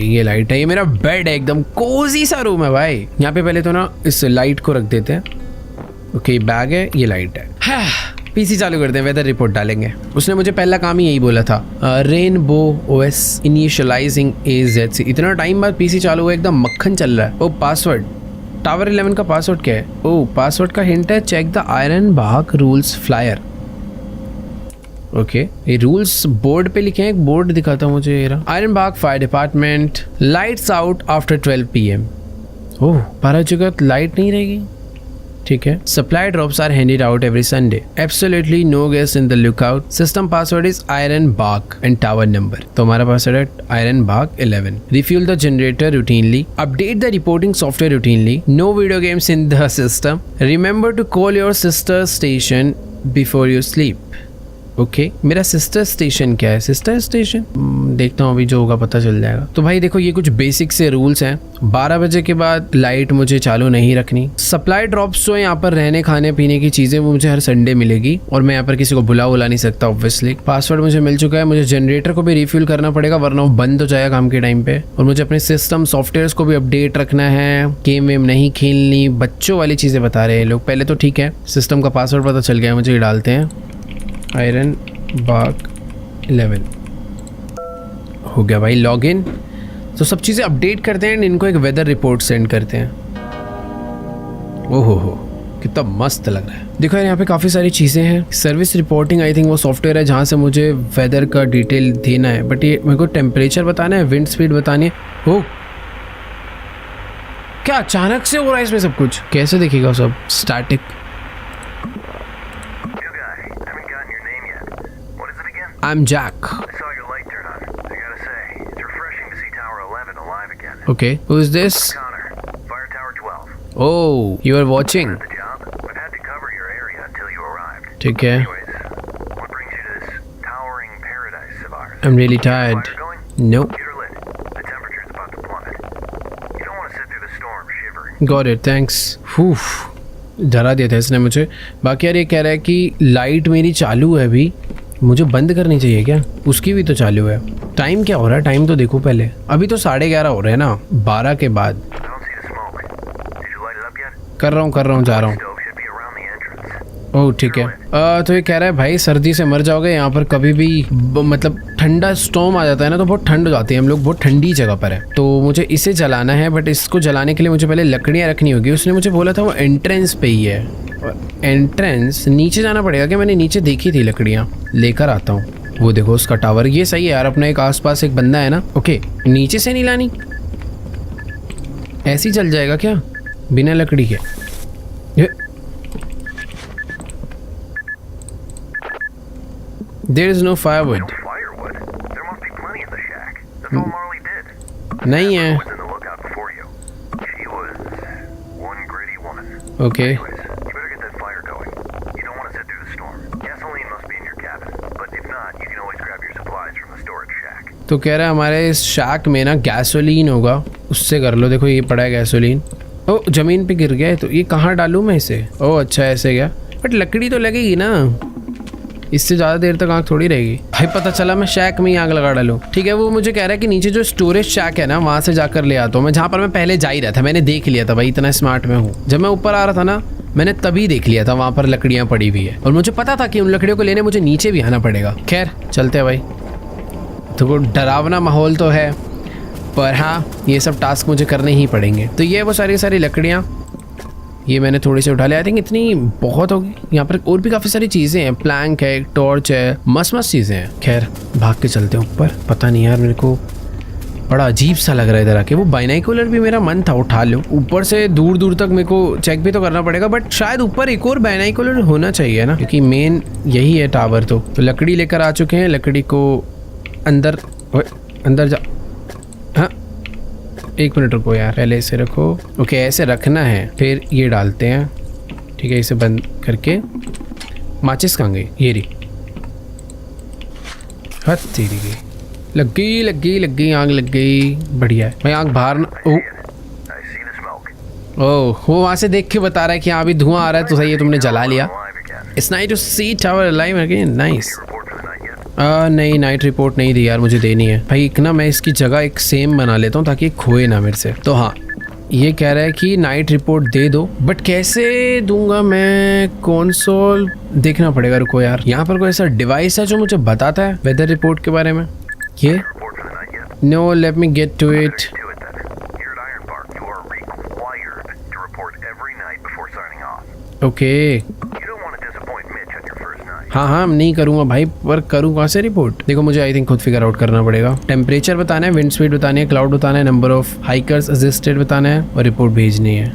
ये लाइट है। ये मेरा बेड है, एकदम कोजी सा रूम है भाई। यहाँ पे पहले तो ना इस लाइट को रख देते हैं। ओके, बैग है, ये लाइट है। हाँ, पीसी चालू करते हैं, वेदर रिपोर्ट डालेंगे। उसने मुझे पहला काम ही यही बोला था, रेनबो ओएस इनिशियलाइजिंग AZC। इतना टाइम बाद पीसी चालू हुआ, एकदम मक्खन चल रहा है। ओ पासवर्ड, टावर 11 का पासवर्ड क्या है? ओह, पासवर्ड का हिंट है, check the Iron Bag rules flyer. Okay, ये रूल्स बोर्ड पे लिखे हैं। एक बोर्ड दिखाता हूँ मुझे। Iron Bag fire department, lights out after 12 PM। Oh, 12 जगह लाइट नहीं रहेगी, ठीक है। Supply drops are handed out every Sunday. Absolutely no guest in the lookout. System password is Iron Bag and tower number. तो हमारा password है iron Bagh 11। Refuel the generator routinely. Update the reporting software routinely. No video games in the system. Remember to call your sister station before you sleep. Okay, मेरा sister station क्या है? Sister station देखता हूँ, अभी जो होगा पता चल जाएगा। तो भाई देखो, ये कुछ बेसिक से रूल्स हैं। 12 बजे के बाद लाइट मुझे चालू नहीं रखनी। सप्लाई ड्रॉप्स जो है यहाँ पर रहने खाने पीने की चीज़ें, वो मुझे हर संडे मिलेगी और मैं यहाँ पर किसी को बुला नहीं सकता ऑब्वियसली। पासवर्ड मुझे मिल चुका है। मुझे जनरेटर को भी रिफ्यूल करना पड़ेगा वरना वो बंद हो जाएगा काम के टाइम पे। और मुझे अपने सिस्टम सॉफ्टवेयर को भी अपडेट रखना है। गेम वेम नहीं खेलनी, बच्चों वाली चीज़ें बता रहे हैं लोग। पहले तो ठीक है, सिस्टम का पासवर्ड पता चल गया मुझे, ये डालते हैं आयरन बाग 11। हो गया भाई लॉग इन। तो सब चीज़ें अपडेट करते हैं, इनको एक वेदर रिपोर्ट सेंड करते हैं। ओहो हो, कितना मस्त लग रहा है। देखो यार, यहाँ पे काफ़ी सारी चीज़ें हैं। सर्विस रिपोर्टिंग आई थिंक वो सॉफ्टवेयर है जहाँ से मुझे वेदर का डिटेल देना है। बट ये मेरे को टेम्परेचर बताना है, विंड स्पीड बतानी है। हो, क्या अचानक से हो रहा है इसमें सब कुछ? कैसे देखेगा सब? Static. I'm Jack. I saw your light turn on. I gotta say, it's refreshing to see Tower 11 alive again. Okay, who is this? Connor, Fire Tower 12. Oh, you are watching. The job, but had to cover your area until you arrived. ठीक है. Anyways, what brings you to this towering paradise of ours? I'm really tired. Fire going? No. Get her lit. The temperature's about to plummet. You don't want to sit through the storm shivering. Got it, thanks. Whew. डरा दिया था इसने मुझे। बाकी यार ये कह रहा है कि लाइट मेरी चालू है अभी, मुझे बंद करनी चाहिए क्या? उसकी भी तो चालू है। टाइम क्या हो रहा है? टाइम तो देखो पहले, अभी तो 11:30 हो रहे हैं ना, 12 के बाद। I don't see the smoke. Did you light it up yet? कर रहा हूँ, जा रहा हूँ। Stove should be around the entrance. ओह ठीक है। तो ये कह रहा है भाई सर्दी से मर जाओगे, यहाँ पर कभी भी मतलब ठंडा स्टॉर्म आ जाता है ना तो बहुत ठंड हो जाती है। हम लोग बहुत ठंडी जगह पर है, तो मुझे इसे जलाना है, बट इसको जलाने के लिए मुझे पहले लकड़ियाँ रखनी होगी। उसने मुझे बोला था वो एंट्रेंस पे ही है, और एंट्रेंस नीचे जाना पड़ेगा क्या? मैंने नीचे देखी थी लकड़ियाँ, लेकर आता हूँ। वो देखो उसका टावर, ये सही है यार, अपना एक आसपास एक बंदा है ना। ओके, नीचे से नहीं लानी, ऐसे ही चल जाएगा क्या बिना लकड़ी के? There is no firewood. Firewood? There must be plenty in the shack. That's all Marley did. नहीं है। Was in the lookout before you. She was one gritty woman. Okay. Anyways, you better get that fire going. You don't want to sit through the storm. Gasoline must be in your cabin, but if not, you can always grab your supplies from the storage shack. तो कह रहा है हमारे इस शैक में ना gasoline होगा, उससे कर लो। देखो ये पड़ा है गैसोलीन। ओ जमीन पे गिर गया है, तो ये कहाँ डालूँ मैं इसे? ओ अच्छा ऐसे गया, बट लकड़ी तो लगेगी ना, इससे ज़्यादा देर तक आग थोड़ी रहेगी। भाई पता चला मैं शैक में ही आग लगा डालूँ। ठीक है, वो मुझे कह रहा है कि नीचे जो स्टोरेज शैक है ना वहाँ से जाकर ले आता हूँ मैं, जहाँ पर मैं पहले जा ही रहा था। मैंने देख लिया था भाई, इतना स्मार्ट मैं हूँ। जब मैं ऊपर आ रहा था ना, मैंने तभी देख लिया था वहाँ पर लकड़ियाँ पड़ी हुई है, और मुझे पता था कि उन लकड़ियों को लेने मुझे नीचे भी आना पड़ेगा। खैर चलते हैं भाई। तो वो डरावना माहौल तो है, पर हाँ ये सब टास्क मुझे करने ही पड़ेंगे। तो ये वो सारी लकड़ियाँ, ये मैंने थोड़ी सी उठा लिया। आई थिंक इतनी बहुत होगी। यहाँ पर और भी काफ़ी सारी चीज़ें हैं, प्लैंक है, टॉर्च है, मस्त चीज़ें हैं। खैर भाग के चलते हैं ऊपर। पता नहीं यार, मेरे को बड़ा अजीब सा लग रहा है इधर आके। वो बाइनाकुलर भी मेरा मन था उठा लो, ऊपर से दूर दूर तक मेरे को चेक भी तो करना पड़ेगा, बट शायद ऊपर एक और बाइनाकुलर होना चाहिए ना, क्योंकि मेन यही है टावर। तो लकड़ी लेकर आ चुके हैं, लकड़ी को अंदर जा। हाँ एक मिनट रुको यार, पहले इसे रखो। ओके ऐसे रखना है, फिर ये डालते हैं। ठीक है, इसे बंद करके। माचिस कहाँ गई? ये रही। हद तेरी गई, लग गई आग लग गई। बढ़िया है भाई, आग बाहर ना। I see the smoke. ओह वो वहाँ से देख के बता रहा है कि हाँ अभी धुआं आ रहा है, तो सही है तुमने जला लिया। Alive again. It's nice to see tower alive again. Nice. Report for the night yet? नहीं नाइट रिपोर्ट नहीं दी यार, मुझे देनी है भाई। एक ना मैं इसकी जगह एक सेम बना लेता हूँ ताकि खोए ना मेरे से। तो हाँ ये कह रहा है कि नाइट रिपोर्ट दे दो, बट कैसे दूंगा मैं? कंसोल देखना पड़ेगा। रुको यार, यहाँ पर कोई ऐसा डिवाइस है जो मुझे बताता है वेदर रिपोर्ट के बारे में? ये Report for the night yet? No, let me get to it. Do it then. Here at Iron Bark, you are required to report every night before signing off. Okay You don't want to disappoint Mitch on your first night. हाँ नहीं करूँगा भाई, पर करूँ कहाँ से report? देखो मुझे आई थिंक खुद फिगर आउट करना पड़ेगा। टेम्परेचर बताना है, विंड स्पीड बतानी है, क्लाउड बताना है, नंबर ऑफ हाइकर्स असिस्टेड बताना है, और रिपोर्ट भेजनी है।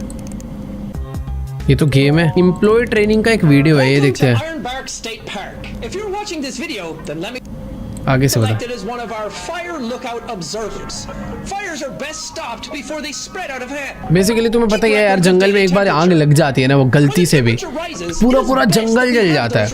ये तो गेम है। एम्प्लॉय ट्रेनिंग का एक वीडियो है, ये देखते हैं। Iron Bark State Park. If you're watching this video, then let me आगे से बता। selected as one of our fire lookout observers. Fires are best stopped before they spread out of hand. Basically तुम्हें पता ही है यार, जंगल में एक बार आग लग जाती है ना, वो गलती से भी पूरा जंगल जल जाता है।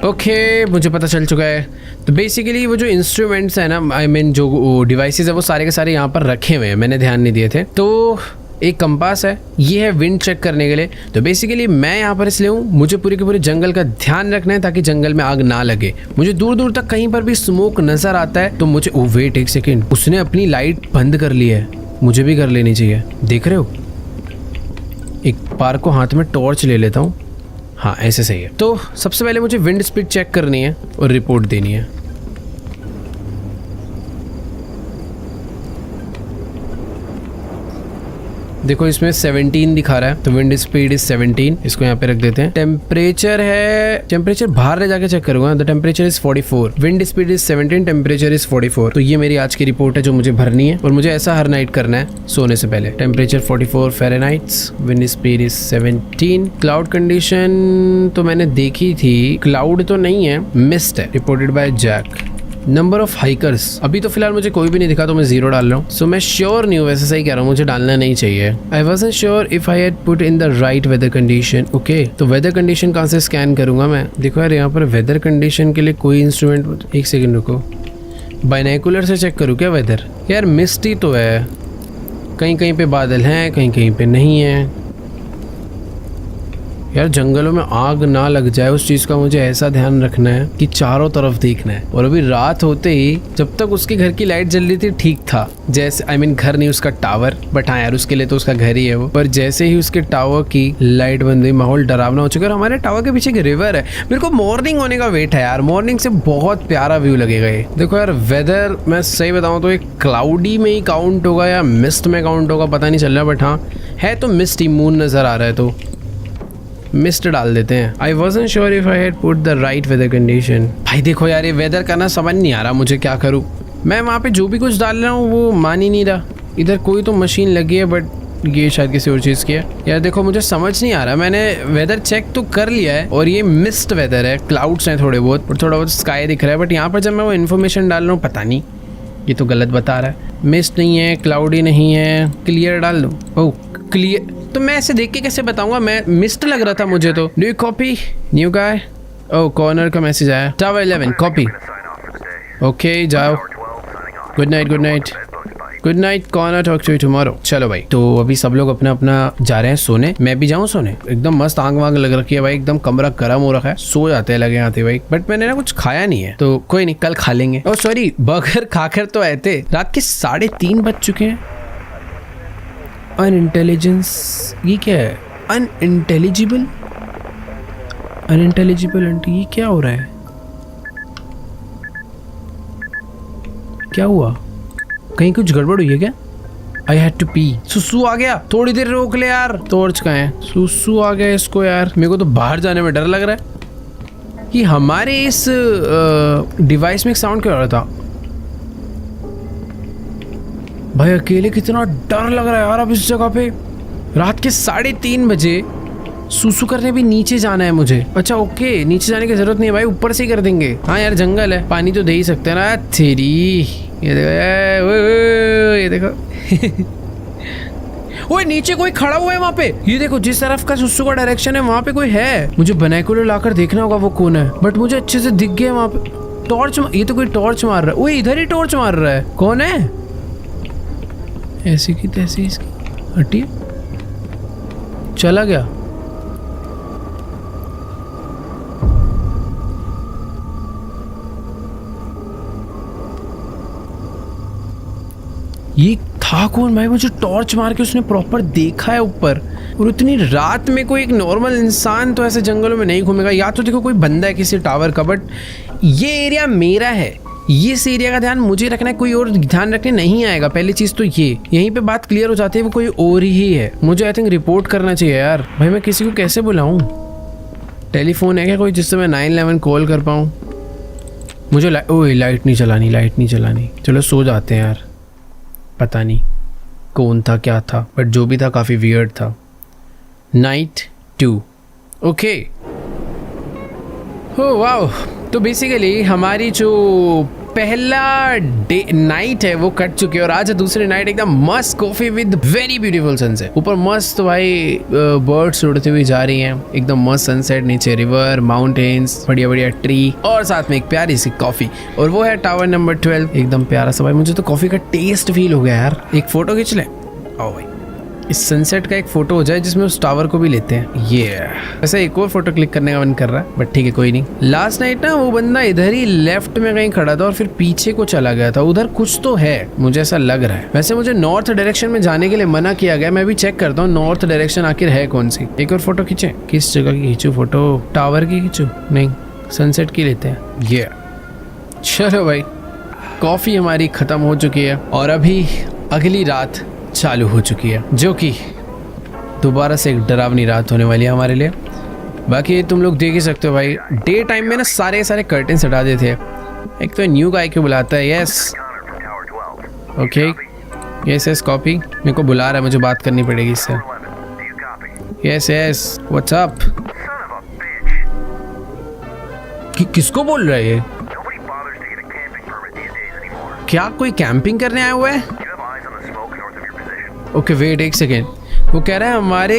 ओके मुझे पता चल चुका है। तो बेसिकली वो जो इंस्ट्रूमेंट्स है ना, आई मीन जो डिवाइसेस है, वो सारे के सारे यहाँ पर रखे हुए हैं, मैंने ध्यान नहीं दिए थे। तो एक कंपास है, ये है विंड चेक करने के लिए। तो बेसिकली मैं यहाँ पर इसलिए हूँ, मुझे पूरे के पूरे जंगल का ध्यान रखना है ताकि जंगल में आग ना लगे। मुझे दूर दूर तक कहीं पर भी स्मोक नजर आता है तो मुझे, ओ वेट एक सेकेंड, उसने अपनी लाइट बंद कर ली है, मुझे भी कर लेनी चाहिए। देख रहे हो, एक बार को हाथ में टॉर्च ले लेता हूँ। हाँ ऐसे सही है। तो सबसे पहले मुझे विंड स्पीड चेक करनी है और रिपोर्ट देनी है। देखो इसमें 17 दिखा रहा है, तो विंड स्पीड इज 17। इसको यहाँ पे रख देते हैं। टेम्परेचर है, टेम्परेचर बाहर ले जाके चेक करूंगा। The temperature is 44, wind speed is 17, temperature is 44। तो ये मेरी आज की रिपोर्ट है जो मुझे भरनी है, और मुझे ऐसा हर नाइट करना है सोने से पहले। Temperature 44 Fahrenheits, wind speed is 17। Cloud condition तो मैंने देखी थी, क्लाउड तो नहीं है, मिस्ट है, reported by Jack. Number of hikers अभी तो फिलहाल मुझे कोई भी नहीं दिखा, तो मैं 0 डाल रहा हूँ। सो मैं श्योर नहीं हूँ, वैसे सही कह रहा हूँ, मुझे डालना नहीं चाहिए। I wasn't sure if I had put in the right weather condition. Okay तो वेदर कंडीशन कहाँ से स्कैन करूँगा मैं? देखो यार यहाँ पर वेदर कंडीशन के लिए कोई इंस्ट्रूमेंट, एक सेकेंड रुको, बाइनाकुलर से चेक करूँ क्या वेदर? यार मिस्टी तो है, कहीं कहीं पे बादल हैं, कहीं कहीं पे नहीं है। यार जंगलों में आग ना लग जाए उस चीज़ का मुझे ऐसा ध्यान रखना है कि चारों तरफ देखना है। और अभी रात होते ही, जब तक उसके घर की लाइट जल रही थी ठीक था, जैसे घर नहीं, उसका टावर, बट हाँ यार उसके लिए तो उसका घर ही है वो। पर जैसे ही उसके टावर की लाइट बंद हुई, माहौल डरावना हो चुका है। और हमारे टावर के पीछे एक रिवर है। मेरे को मॉर्निंग होने का वेट है यार, मॉर्निंग से बहुत प्यारा व्यू लगेगा ये। देखो यार वेदर मैं सही बताऊँ तो एक क्लाउडी में ही काउंट होगा या मिस्ट में काउंट होगा पता नहीं चल रहा, बट हाँ है तो मिस्ट ही, मून नजर आ रहा है तो मिस्ट डाल देते हैं। I wasn't sure if I had put the right weather condition. भाई देखो यार ये वेदर का ना समझ नहीं आ रहा मुझे, क्या करूँ मैं। वहाँ पे जो भी कुछ डाल रहा हूँ वो मान ही नहीं रहा। इधर कोई तो मशीन लगी है बट ये शायद किसी और चीज़ की है। यार देखो मुझे समझ नहीं आ रहा, मैंने वेदर चेक तो कर लिया है और ये मिस्ट वेदर है, क्लाउड्स हैं थोड़े बहुत और थोड़ा बहुत स्काई दिख रहा है। बट यहाँ पर जब मैं वो इन्फॉर्मेशन डाल रहा हूँ पता नहीं, ये तो गलत बता रहा है। मिस्ट नहीं है, क्लाउडी नहीं है, क्लियर डाल दूँ। ओह क्लियर, तो मैं ऐसे देख के कैसे बताऊंगा, मैं मिस्ट लग रहा था मुझे तो। New copy, new guy. Oh corner का मैसेज आया, टावर 11 कॉपी। ओके जाओ, good night good night good night corner, talk to you tomorrow. चलो भाई, तो अभी सब लोग अपना अपना जा रहे हैं सोने, मैं भी जाऊँ सोने। एकदम मस्त आग वाग लग रखी है भाई, एकदम कमरा गर्म हो रखा है, सो जाते हैं लगे आते भाई। बट मैंने ना कुछ खाया नहीं है तो कोई नहीं, कल खा लेंगे। ओह सॉरी, बर्गर खाकर तो आए थे। रात के 3:30 बज चुके हैं। अनइंटेलिजेंस, ये क्या है? अनइंटेलिजिबल, अनइंटेलिजिबल आंटी, ये क्या हो रहा है? क्या हुआ? कहीं कुछ गड़बड़ हुई है क्या? I had to pee. सुसु आ गया, थोड़ी देर रोक ले यार। टॉर्च कहाँ है? सुसु आ गया इसको यार, मेरे को तो बाहर जाने में डर लग रहा है कि हमारे इस डिवाइस में एक साउंड क्यों आ रहा था। भाई अकेले कितना डर लग रहा है यार अब इस जगह पे। रात के 3:30 बजे सुसु करने भी नीचे जाना है मुझे। अच्छा ओके, नीचे जाने की जरूरत नहीं है भाई, ऊपर से ही कर देंगे। हाँ यार जंगल है, पानी तो दे ही सकते हैं ना। तेरी ये देखो, ये देखो ओए नीचे कोई खड़ा हुआ है वहाँ पे। ये देखो जिस तरफ का सुसु का डायरेक्शन है वहाँ पे कोई है। मुझे बाइनोकुलर लाकर देखना होगा वो कौन है, बट मुझे अच्छे से दिख गया वहाँ पे। टॉर्च, ये तो कोई टॉर्च मार रहा है। ओए इधर ही टॉर्च मार रहा है, कौन है? ऐसी की तैसी इसकी हटिए, चला गया। ये था कौन भाई? मुझे टॉर्च मार के उसने प्रॉपर देखा है ऊपर। और इतनी रात में कोई एक नॉर्मल इंसान तो ऐसे जंगलों में नहीं घूमेगा। या तो देखो कोई बंदा है किसी टावर का, बट ये एरिया मेरा है, इस एरिया का ध्यान मुझे रखना है, कोई और ध्यान रखने नहीं आएगा। पहली चीज तो ये, यहीं पे बात क्लियर हो जाती है, वो कोई और ही है। मुझे आई थिंक रिपोर्ट करना चाहिए यार। भाई मैं किसी को कैसे बुलाऊं? टेलीफोन है क्या कोई जिससे मैं 911 कॉल कर पाऊं? मुझे ओए लाइट नहीं चलानी, लाइट नहीं चलानी। चलो सो जाते हैं यार। पता नहीं कौन था क्या था, बट जो भी था काफ़ी वियर्ड था। Night 2 okay. हो वाओ, तो बेसिकली हमारी जो पहला डे नाइट है वो कट चुकी है और आज है दूसरी नाइट। एकदम मस्त coffee with very beautiful sunset. ऊपर मस्त भाई बर्ड्स उड़ती हुई जा रही हैं, एकदम मस्त सनसेट, नीचे रिवर, माउंटेन्स, बढ़िया बढ़िया ट्री और साथ में एक प्यारी सी कॉफी। और वो है टावर नंबर 12, एकदम प्यारा सा। भाई मुझे तो कॉफी का टेस्ट फील हो गया यार। एक फोटो खींच लें? आओ भाई, इस सनसेट का एक फोटो हो जाए जिसमें उस टावर को भी लेते हैं। ये वैसे एक और फोटो क्लिक करने का मन कर रहा है, बट ठीक है कोई नहीं। लास्ट नाइट ना वो बंदा इधर ही लेफ्ट में कहीं खड़ा था और फिर पीछे को चला गया था। उधर कुछ तो है, मुझे ऐसा लग रहा है। वैसे मुझे नॉर्थ डायरेक्शन में जाने के लिए मना किया गया, मैं भी चेक करता हूँ नॉर्थ डायरेक्शन आखिर है कौन सी। एक और फोटो खींचे? किस जगह की खींचू फोटो? टावर की खींचू? नहीं, सनसेट की लेते हैं। ये चलो भाई, कॉफी हमारी खत्म हो चुकी है और अभी अगली रात चालू हो चुकी है, जो कि दोबारा से एक डरावनी रात होने वाली है हमारे लिए। बाकी तुम लोग देख ही सकते हो भाई, डे टाइम में ना सारे कर्टेन हटा देते हैं। एक तो न्यू गाय क्यों बुलाता है? Yes okay, yes yes copy. मेरे को बुला रहा है, मुझे बात करनी पड़ेगी इससे। Yes yes what's up. किसको बोल रहा है ये? क्या कोई कैंपिंग करने आया हुआ है? ओके वेट एक सेकेंड, वो कह रहा है हमारे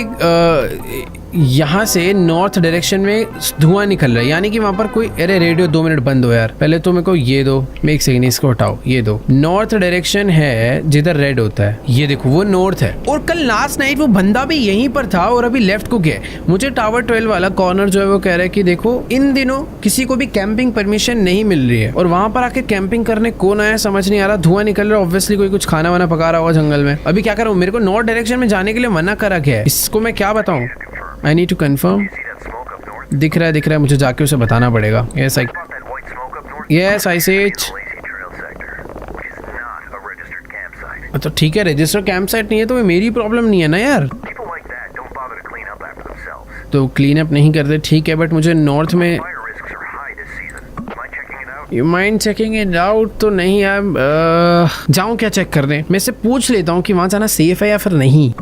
यहाँ से नॉर्थ डायरेक्शन में धुआं निकल रहा है, यानी कि वहाँ पर कोई, अरे रेडियो 2 मिनट बंद हो यार, पहले तो मेरे को ये दो, एक सेकंड इसको हटाओ, ये दो। नॉर्थ डायरेक्शन है जिधर रेड होता है, ये देखो वो नॉर्थ है। और कल लास्ट नाइट वो बंदा भी यहीं पर था और अभी लेफ्ट को गया। मुझे टावर 12 वाला कॉर्नर जो है वो कह रहा है कि देखो इन दिनों किसी को भी कैंपिंग परमिशन नहीं मिल रही है, और वहां पर आके कैंपिंग करने कौन आया समझ नहीं आ रहा। धुआं निकल रहा है, ऑब्वियसली कोई कुछ खाना वाना पका रहा होगा जंगल में। अभी क्या करूं, मेरे को नॉर्थ डायरेक्शन में जाने के लिए मना करा गया है, इसको मैं क्या बताऊं? I need to confirm. दिख रहा है, मुझे जाके उसे बताना पड़ेगा। यस आई से तो ठीक है, रजिस्टर कैंप साइट नहीं है तो मेरी प्रॉब्लम नहीं है ना यार। तो क्लीन अप नहीं करते, ठीक है, बट मुझे नॉर्थ में you mind checking it out तो नहीं यार। जाऊँ क्या चेक करने? मैं इससे पूछ लेता हूँ कि वहाँ जाना सेफ है या फिर नहीं।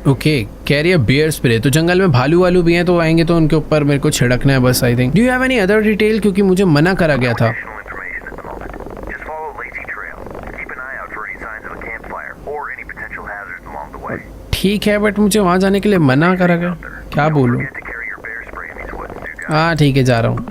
Okay, carry a bear spray. तो जंगल में भालू वालू भी हैं, तो आएंगे तो उनके ऊपर मेरे को छिड़कना है बस। I think do you have any other detail, क्योंकि मुझे मना करा गया था। ठीक है, बट मुझे वहाँ जाने के लिए मना करा गया, क्या बोलूँ? हाँ ठीक है, जा रहा हूँ।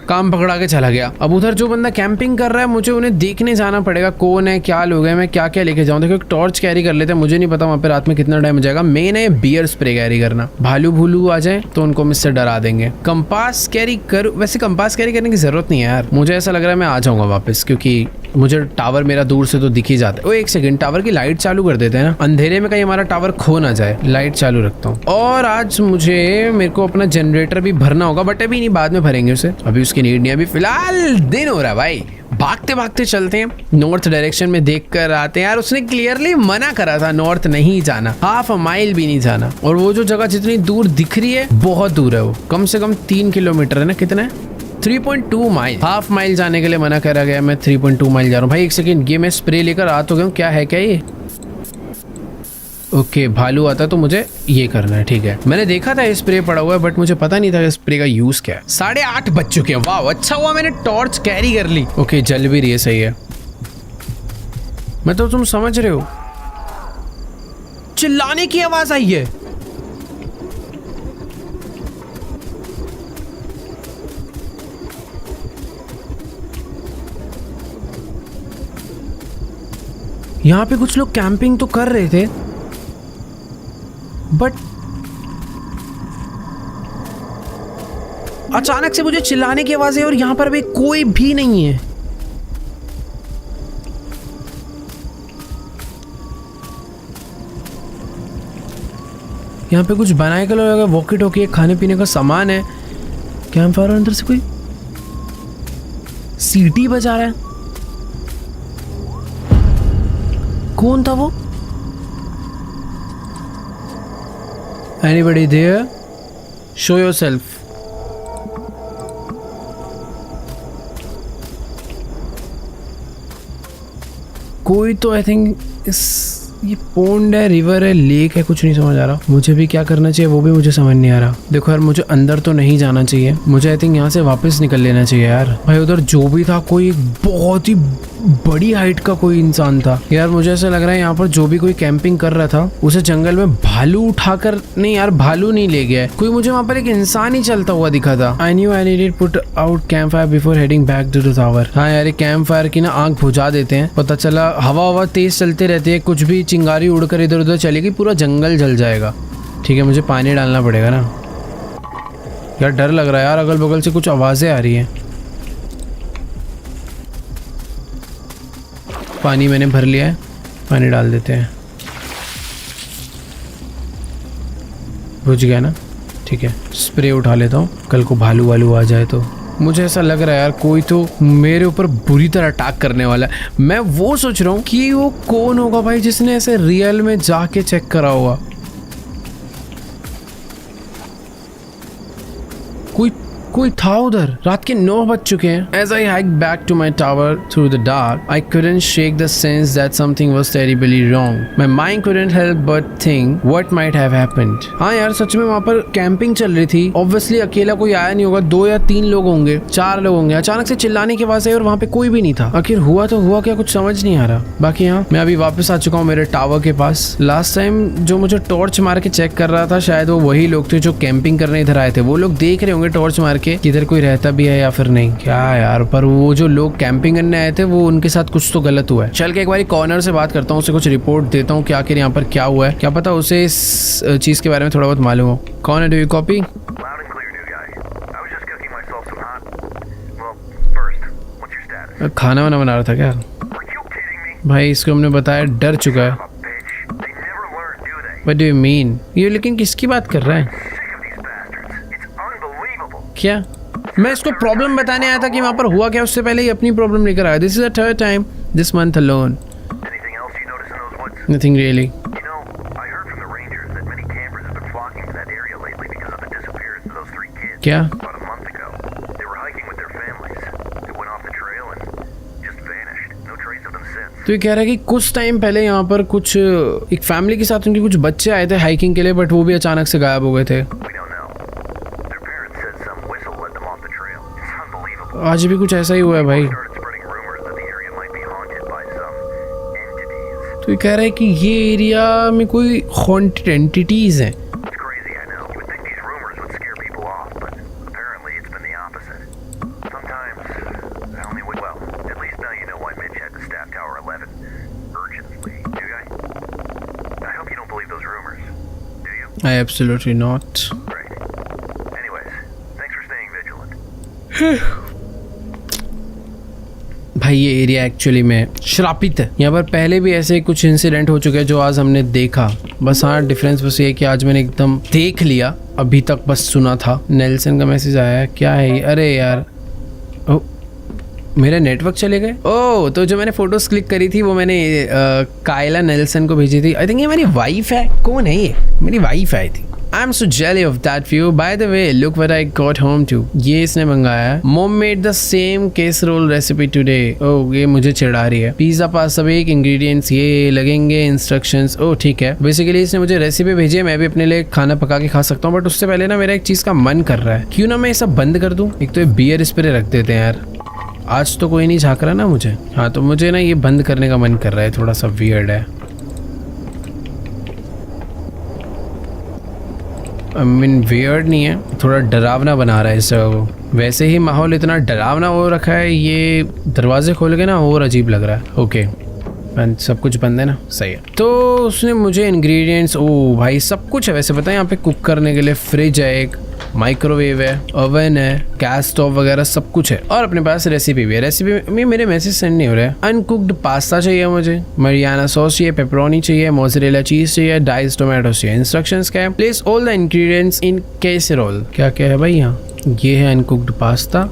काम पकड़ा के चला गया। अब उधर जो बंदा कैंपिंग कर रहा है, मुझे उन्हें देखने जाना पड़ेगा, कौन है, क्या लोग हैं, मैं क्या क्या लेके जाऊँ। देखो एक टॉर्च कैरी कर लेते हैं, मुझे नहीं पता वहाँ पे रात में कितना टाइम हो जाएगा। मेन है बियर स्प्रे कैरी करना, भालू भूलू आ जाए तो उनको मुझसे डरा देंगे। कंपास कैरी कर, वैसे कंपास कैरी करने की जरूरत नहीं है यार, मुझे ऐसा लग रहा है मैं आ जाऊंगा वापस, क्योंकि मुझे टावर मेरा दूर से तो दिख ही जाता है। ओ एक सेकंड, टावर की लाइट चालू कर देते हैं ना, अंधेरे में कहीं हमारा टावर खो ना जाए। लाइट चालू रखता हूँ। और आज मेरे को अपना जनरेटर भी भरना होगा, बट अभी नहीं, बाद में भरेंगे उसे, अभी उसकी नीड नहीं। अभी फिलहाल दिन हो रहा है भाई, भागते भागते चलते हैं। नॉर्थ डायरेक्शन में देख कर आते हैं। यार उसने क्लियरली मना करा था नॉर्थ नहीं जाना, हाफ अ माइल भी नहीं जाना। और वो जो जगह जितनी दूर दिख रही है बहुत दूर है, वो कम से कम 3 किलोमीटर है ना, कितना है 3.2 माइल। हाफ माइल जाने के लिए मना करा गया, मैं 3.2 माइल जा रहा हूँ। भाई एक सेकंड, ये मैं स्प्रे लेकर आ तो गया हूँ, क्या है क्या ये? ओके, भालू आता तो मुझे ये करना है, ठीक है। मैंने देखा था स्प्रे पड़ा हुआ है, बट मुझे पता नहीं था स्प्रे का यूज क्या है। 8:30 बज चुके हैं, वाह अच्छा हुआ मैंने टॉर्च कैरी कर ली। ओके, जल भी रही है, सही है। मैं तो, तुम समझ रहे हो, चिल्लाने की आवाज आई है। यहाँ पे कुछ लोग कैंपिंग तो कर रहे थे, बट अचानक से मुझे चिल्लाने की आवाज़ है और यहाँ पर भी कोई भी नहीं है। यहाँ पे कुछ बनाए का लगा, वॉकी टॉकी, खाने पीने का सामान है। कैंप फायर, अंदर से कोई सीटी बजा रहा है। कौन था वो? Anybody there? Show yourself. कोई तो आई थिंक ये पोंड है, रिवर है, लेक है, कुछ नहीं समझ आ रहा। मुझे भी क्या करना चाहिए वो भी मुझे समझ नहीं आ रहा। देखो यार, मुझे अंदर तो नहीं जाना चाहिए, मुझे आई थिंक यहाँ से वापस निकल लेना चाहिए यार। भाई उधर जो भी था, कोई बहुत ही बड़ी हाइट का कोई इंसान था यार। मुझे ऐसा लग रहा है यहाँ पर जो भी कोई कैंपिंग कर रहा था, उसे जंगल में भालू उठाकर, नहीं यार भालू नहीं ले गया है कोई, मुझे वहाँ पर एक इंसान ही चलता हुआ दिखा था। I knew I needed put out campfire before heading back to the tower. हाँ यार, कैंप फायर की ना आग बुझा देते हैं, पता चला हवा तेज चलती रहती है, कुछ भी चिंगारी उड़कर इधर उधर चलेगी, पूरा जंगल जल जाएगा। ठीक है, मुझे पानी डालना पड़ेगा ना यार, डर लग रहा है यार, अगल बगल से कुछ आवाजें आ रही हैं। पानी मैंने भर लिया है, पानी डाल देते हैं। बुझ गया ना, ठीक है। स्प्रे उठा लेता हूँ, कल को भालू वालू आ जाए तो। मुझे ऐसा लग रहा है यार कोई तो मेरे ऊपर बुरी तरह अटैक करने वाला है। मैं वो सोच रहा हूँ कि वो कौन होगा भाई जिसने ऐसे रियल में जाके चेक करा होगा। कोई कोई था उधर। रात के 9 बज चुके हैं। As I hiked back to my tower through the dark, I couldn't shake the sense that something was terribly wrong. My mind couldn't help but think what might have happened. हाँ यार, सच में वहाँ पर कैंपिंग चल रही थी। Obviously अकेला कोई आया नहीं होगा, 2 या 3 लोग होंगे, 4 लोग होंगे। अचानक से चिल्लाने की आवाज आई और वहाँ पे कोई भी नहीं था। आखिर हुआ तो हुआ क्या, कुछ समझ नहीं आ रहा। बाकी हाँ, मैं अभी वापस आ चुका हूँ मेरे टावर के पास। लास्ट टाइम जो मुझे टॉर्च मार के चेक कर रहा था, शायद वो वही लोग थे जो कैंपिंग करने इधर आए थे। वो लोग देख रहे होंगे टॉर्च मार के कि इधर कोई रहता भी है या फिर नहीं। क्या यार, पर वो जो लोग कैंपिंग करने आए थे, वो उनके साथ कुछ तो गलत हुआ है। चल के एक बार कॉर्नर से बात करता हूँ, उसे कुछ रिपोर्ट देता हूँ कि आखिर यहाँ पर क्या हुआ है। क्या पता उसे इस चीज के बारे में थोड़ा बहुत मालूम हो। कौन है? Do you copy? Loud and clear, new guy. I was just cooking myself some hot... Well, first, what's your status? खाना वाना बना रहा था क्या? Are you kidding me? भाई इसको हमने बताया, डर चुका है। I'm a bitch. They never learn, do they? What do you mean? ये लेकिन किसकी बात कर रहा है? Sick of these bastards. It's unbelievable. क्या? मैं इसको प्रॉब्लम बताने आया था कि वहाँ पर हुआ क्या, उससे पहले ही अपनी प्रॉब्लम लेकर आया। This is the third time this month alone. Anything else you notice in those woods? Nothing really. You know, I heard from the rangers that many campers have been flocking to that area lately because of the disappearance of those 3 kids. क्या? About a month ago, they were hiking with their families. They went off the trail and just vanished. No trace of them since. तो ये कह रहा है कि कुछ time पहले यहाँ पर कुछ एक फैमिली के साथ उनके कुछ बच्चे आए थे हाइकिंग के लिए, बट वो भी अचानक से गायब हो गए थे। We don't know. Their parents said some whistle led them off the trail. It's unbelievable. आज भी कुछ ऐसा ही हुआ है भाई। Started spreading rumors that the area might be haunted by some entities. तो ये कह रहा है कि ये एरिया में कोई हॉन्टेड एंटिटीज हैं। It's crazy, I know. You would think these rumors would scare people off, but apparently it's been the opposite. Sometimes I only would. Well, at least now you know why Mitch had to staff Tower 11 urgently. Do you guys? I hope you don't believe those rumors. Do you? I absolutely not. Great. Anyways, thanks for staying vigilant. भाई ये area actually में श्रापित है। यहाँ पर पहले भी ऐसे कुछ इंसिडेंट हो चुके हैं जो आज हमने देखा। बस हाँ, डिफरेंस बस ये है कि आज मैंने एकदम देख लिया, अभी तक बस सुना था। नेल्सन का मैसेज आया है, क्या है ये? अरे यार, ओ मेरे नेटवर्क चले गए। ओह, तो जो मैंने फोटोज क्लिक करी थी वो मैंने कायला नेल्सन को भेजी थी। आई थिंक ये मेरी वाइफ है। कौन है ये? मेरी वाइफ है I think. I'm so jelly of that view. By the way, look what I got home to. ये इसने मंगाया है। Mom made the same casserole recipe today. Oh, ये मुझे चिढ़ा रही है। पिज्जा पास्ता भी एक इंग्रेडिएंट्स ये लगेंगे, इंस्ट्रक्शंस। ओह ठीक है। बेसिकली इसने मुझे रेसिपी भेजी है, मैं भी अपने लिए खाना पका के खा सकता हूँ, बट उससे पहले ना मेरा एक चीज़ का मन कर रहा है। क्यों ना मैं ये सब बंद कर दूँ? एक तो ये बियर स्प्रे रख देते हैं यार। आज तो कोई नहीं झाँक रहा ना मुझे। हाँ, तो मुझे ना ये बंद करने का मन कर रहा है, थोड़ा सा वियर्ड है। I mean, weird नहीं है, थोड़ा डरावना बना रहा है इस जगह को। वैसे ही माहौल इतना डरावना हो रखा है, ये दरवाजे खोल के ना और अजीब लग रहा है। ओके, सब कुछ बंद है ना, सही है। तो उसने मुझे इंग्रेडिएंट्स, ओ भाई सब कुछ है वैसे, पता है यहाँ पे कुक करने के लिए फ्रिज है, एक माइक्रोवेव है, ओवन है, गैस स्टोव वगैरह सब कुछ है, और अपने पास रेसिपी भी है। रेसिपी में मेरे मैसेज सेंड नहीं हो रहे हैं। अनकुक्ड पास्ता चाहिए मुझे, मरियाना सॉस चाहिए, पेपरोनी चाहिए, मोज़रेला चीज चाहिए, डाइस्ड टोमेटो चाहिए। इंस्ट्रक्शंस क्या है? Place all the ingredients in casserole. क्या क्या है भाई यहाँ? ये है अनकुक्ड पास्ता,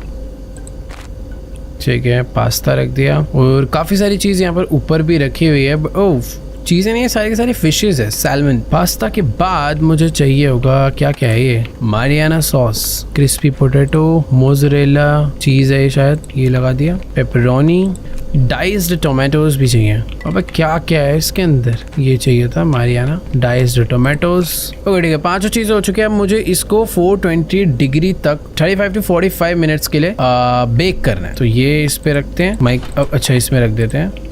ठीक है, पास्ता रख दिया, और काफ़ी सारी चीज़ यहाँ पर ऊपर भी रखी हुई है। ओह, चीज़ें नहीं है, सारी की सारी फिशेज है, सैल्मन। पास्ता के बाद मुझे चाहिए होगा, क्या क्या है ये? Mariana sauce, crispy potato, mozzarella cheese है शायद, ये लगा दिया, पेपरोनी, डाइस्ड टोमेटोज भी चाहिए। अब क्या क्या है इसके अंदर? ये चाहिए था मारियाना, डाइस्ड टोमेटोज। ओके ठीक है, 5 चीज़ें हो चुकी है। अब मुझे इसको 420 डिग्री तक 35 to 45 मिनट्स के लिए बेक करना है। तो ये इस पे रखते हैं, माइक अच्छा इसमें रख देते हैं,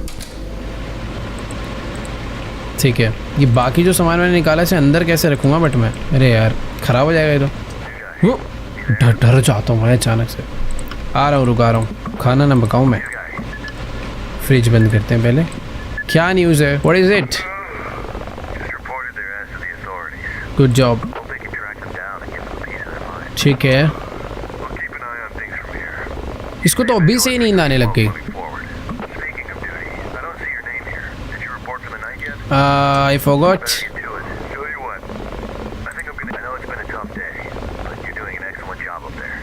ठीक है। ये बाकी जो सामान मैंने निकाला इसे अंदर कैसे रखूँगा? बट मैं, अरे यार ख़राब हो जाएगा ये तो। डर जाता हूँ मैं अचानक से। आ रहा हूँ, रुका रहा हूँ, खाना ना पकाऊँ मैं। फ्रिज बंद करते हैं पहले। क्या न्यूज़ है? What is it? Good job, ठीक है। इसको तो अभी से ही नींद आने लग गई। I forgot.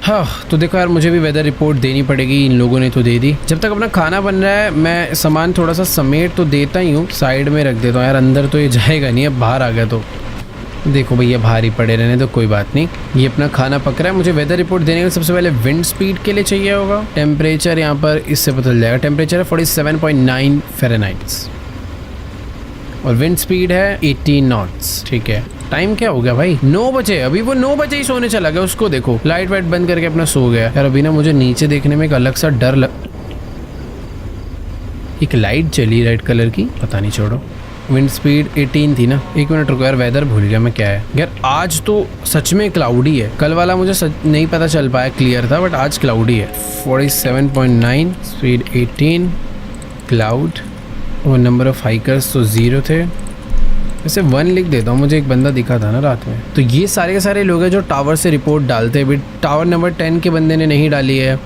हाँ, तो देखो यार, मुझे भी वेदर रिपोर्ट देनी पड़ेगी, इन लोगों ने तो दे दी। जब तक अपना खाना बन रहा है मैं सामान थोड़ा सा समेट तो देता ही हूँ, साइड में रख देता हूँ यार, अंदर तो ये जाएगा नहीं, अब बाहर आ गया तो। देखो भैया भारी पड़े रहने तो कोई बात नहीं, ये अपना खाना पक रहा है। मुझे वेदर रिपोर्ट देने के सबसे पहले विंड स्पीड के लिए चाहिए होगा। टेम्परेचर यहाँ पर इससे पता चल जाएगा। टेम्परेचर है 47.9 फ़ारेनहाइट और विंड स्पीड है 18 नॉट्स। ठीक है, टाइम क्या हो गया भाई? 9 बजे। अभी वो 9 बजे ही सोने चला गया। उसको देखो लाइट वाइट बंद करके अपना सो गया यार। अभी ना मुझे नीचे देखने में एक अलग सा डर एक लाइट चली रेड कलर की, पता नहीं, छोड़ो। विंड स्पीड 18 थी ना। एक मिनट रुको यार, वेदर भूल गया मैं क्या है यार। आज तो सच में क्लाउडी है। कल वाला मुझे नहीं पता चल पाया, क्लियर था, बट आज क्लाउडी है। 47.9 स्पीड 18 क्लाउड और नंबर ऑफ हाइकर्स तो 0 थे। वैसे 1 लिख देता हूँ, मुझे एक बंदा दिखा था ना रात में। तो ये सारे के सारे लोग हैं जो टावर से रिपोर्ट डालते हैं। अभी टावर नंबर 10 के बंदे ने नहीं डाली है,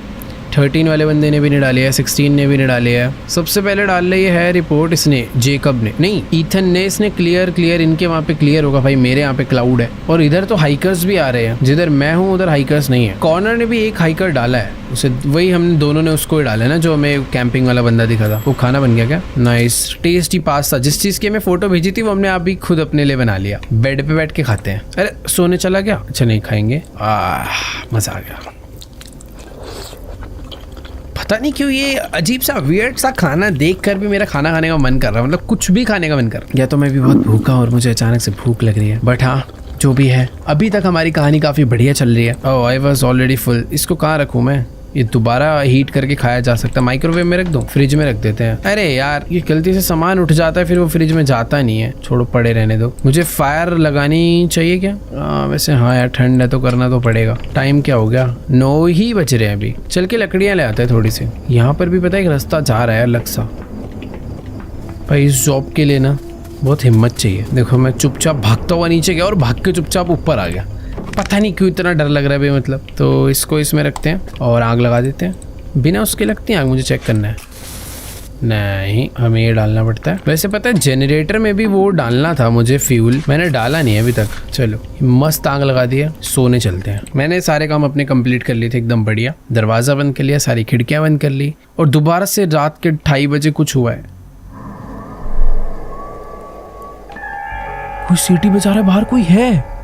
13 वाले बंदे ने भी नहीं डाली है, 16 ने भी नहीं डाली है। सबसे पहले डाल रही है रिपोर्ट इसने, जेकब ने, नहीं ईथन ने। इसने क्लियर इनके वहाँ पे क्लियर होगा भाई, मेरे यहाँ पे क्लाउड है। और इधर तो हाइकर्स भी आ रहे हैं, जिधर मैं हूँ उधर हाइकर्स नहीं है। कॉर्नर ने भी एक हाइकर डाला है, उसे वही हमने दोनों ने उसको ही डाला है ना, जो हमें कैंपिंग वाला बंदा दिखा था। वो खाना बन गया क्या? Nice tasty pasta. जिस चीज़ की मैं फोटो भेजी थी वो हमने अभी खुद अपने लिए बना लिया। बेड पे बैठ के खाते हैं। अरे सोने चला गया? अच्छा नहीं खाएंगे। मज़ा आ गया। पता नहीं क्यों ये अजीब सा वियर्ड सा खाना देख कर भी मेरा खाना खाने का मन कर रहा है। मतलब कुछ भी खाने का मन कर रहा है। या तो मैं भी बहुत भूखा और मुझे अचानक से भूख लग रही है, बट हाँ जो भी है, अभी तक हमारी कहानी काफ़ी बढ़िया चल रही है। ओह आई वॉज ऑलरेडी फुल। इसको कहाँ रखूँ मैं? ये दोबारा हीट करके खाया जा सकता है। माइक्रोवेव में रख दूँ? फ्रिज में रख देते हैं। अरे यार ये गलती से सामान उठ जाता है, फिर वो फ्रिज में जाता नहीं है। छोड़ो पड़े रहने दो। मुझे फायर लगानी चाहिए क्या? वैसे हाँ यार, ठंड है तो करना तो पड़ेगा। टाइम क्या हो गया? 9 ही बज रहे हैं अभी। चल के लकड़ियाँ ले आते हैं थोड़ी सी। यहाँ पर भी पता है एक रास्ता जा रहा है अलग सा। भाई इस जॉब के लिए ना बहुत हिम्मत चाहिए। देखो मैं चुपचाप भागता हुआ नीचे गया और भाग के चुपचाप ऊपर आ गया। पता नहीं क्यों इतना डर लग रहा है भाई। मतलब तो इसको इसमें रखते हैं और आग लगा देते हैं। बिना उसके लगती है आग? मुझे चेक करना है। नहीं, हमें ये डालना पड़ता है। वैसे पता है जनरेटर में भी वो डालना था मुझे फ्यूल, मैंने डाला नहीं है अभी तक। चलो मस्त आग लगा दिया, सोने चलते हैं। मैंने सारे काम अपने कंप्लीट कर लिए थे एकदम बढ़िया। दरवाज़ा बंद कर लिया, सारी खिड़कियाँ बंद कर ली और दोबारा से रात के 2:30 बजे कुछ हुआ है। कोई सीटी बजा रहा है बाहर, कोई है।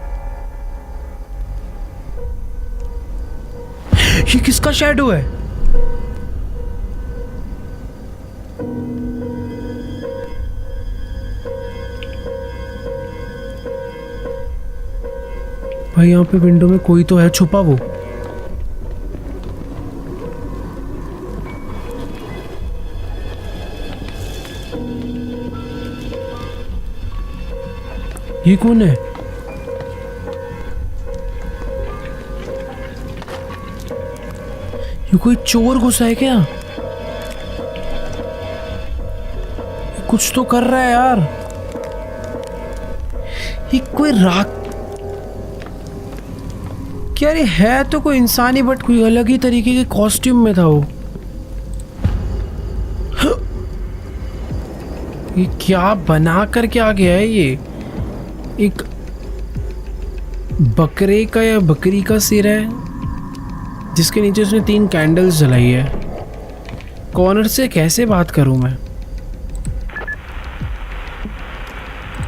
ये किसका शैडो है? भाई यहाँ पे विंडो में कोई तो है छुपा। वो ये कौन है? ये कोई चोर घुसा है क्या? कुछ तो कर रहा है यार। ये कोई राख क्या? ये है तो कोई इंसान ही, बट कोई अलग ही तरीके के कॉस्ट्यूम में था वो। ये क्या बना कर के आ गया है? ये एक बकरे का या बकरी का सिर है जिसके नीचे उसने 3 कैंडल्स जलाई है। कॉर्नर से कैसे बात करूं मैं?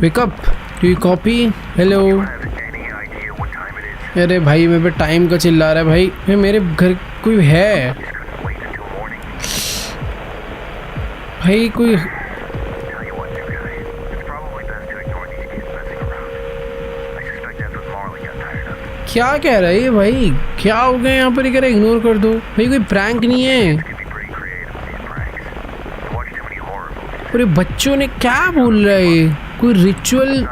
Wake up, do you copy? Hello. अरे भाई मेरे पे टाइम का चिल्ला रहा है भाई। मेरे घर कोई है भाई? कोई क्या कह रहा है ये भाई? क्या हो गया यहाँ पर? कह रहा इग्नोर कर दो भाई, कोई प्रैंक नहीं है। अरे बच्चों ने क्या बोल रहा है? कोई रिचुअल?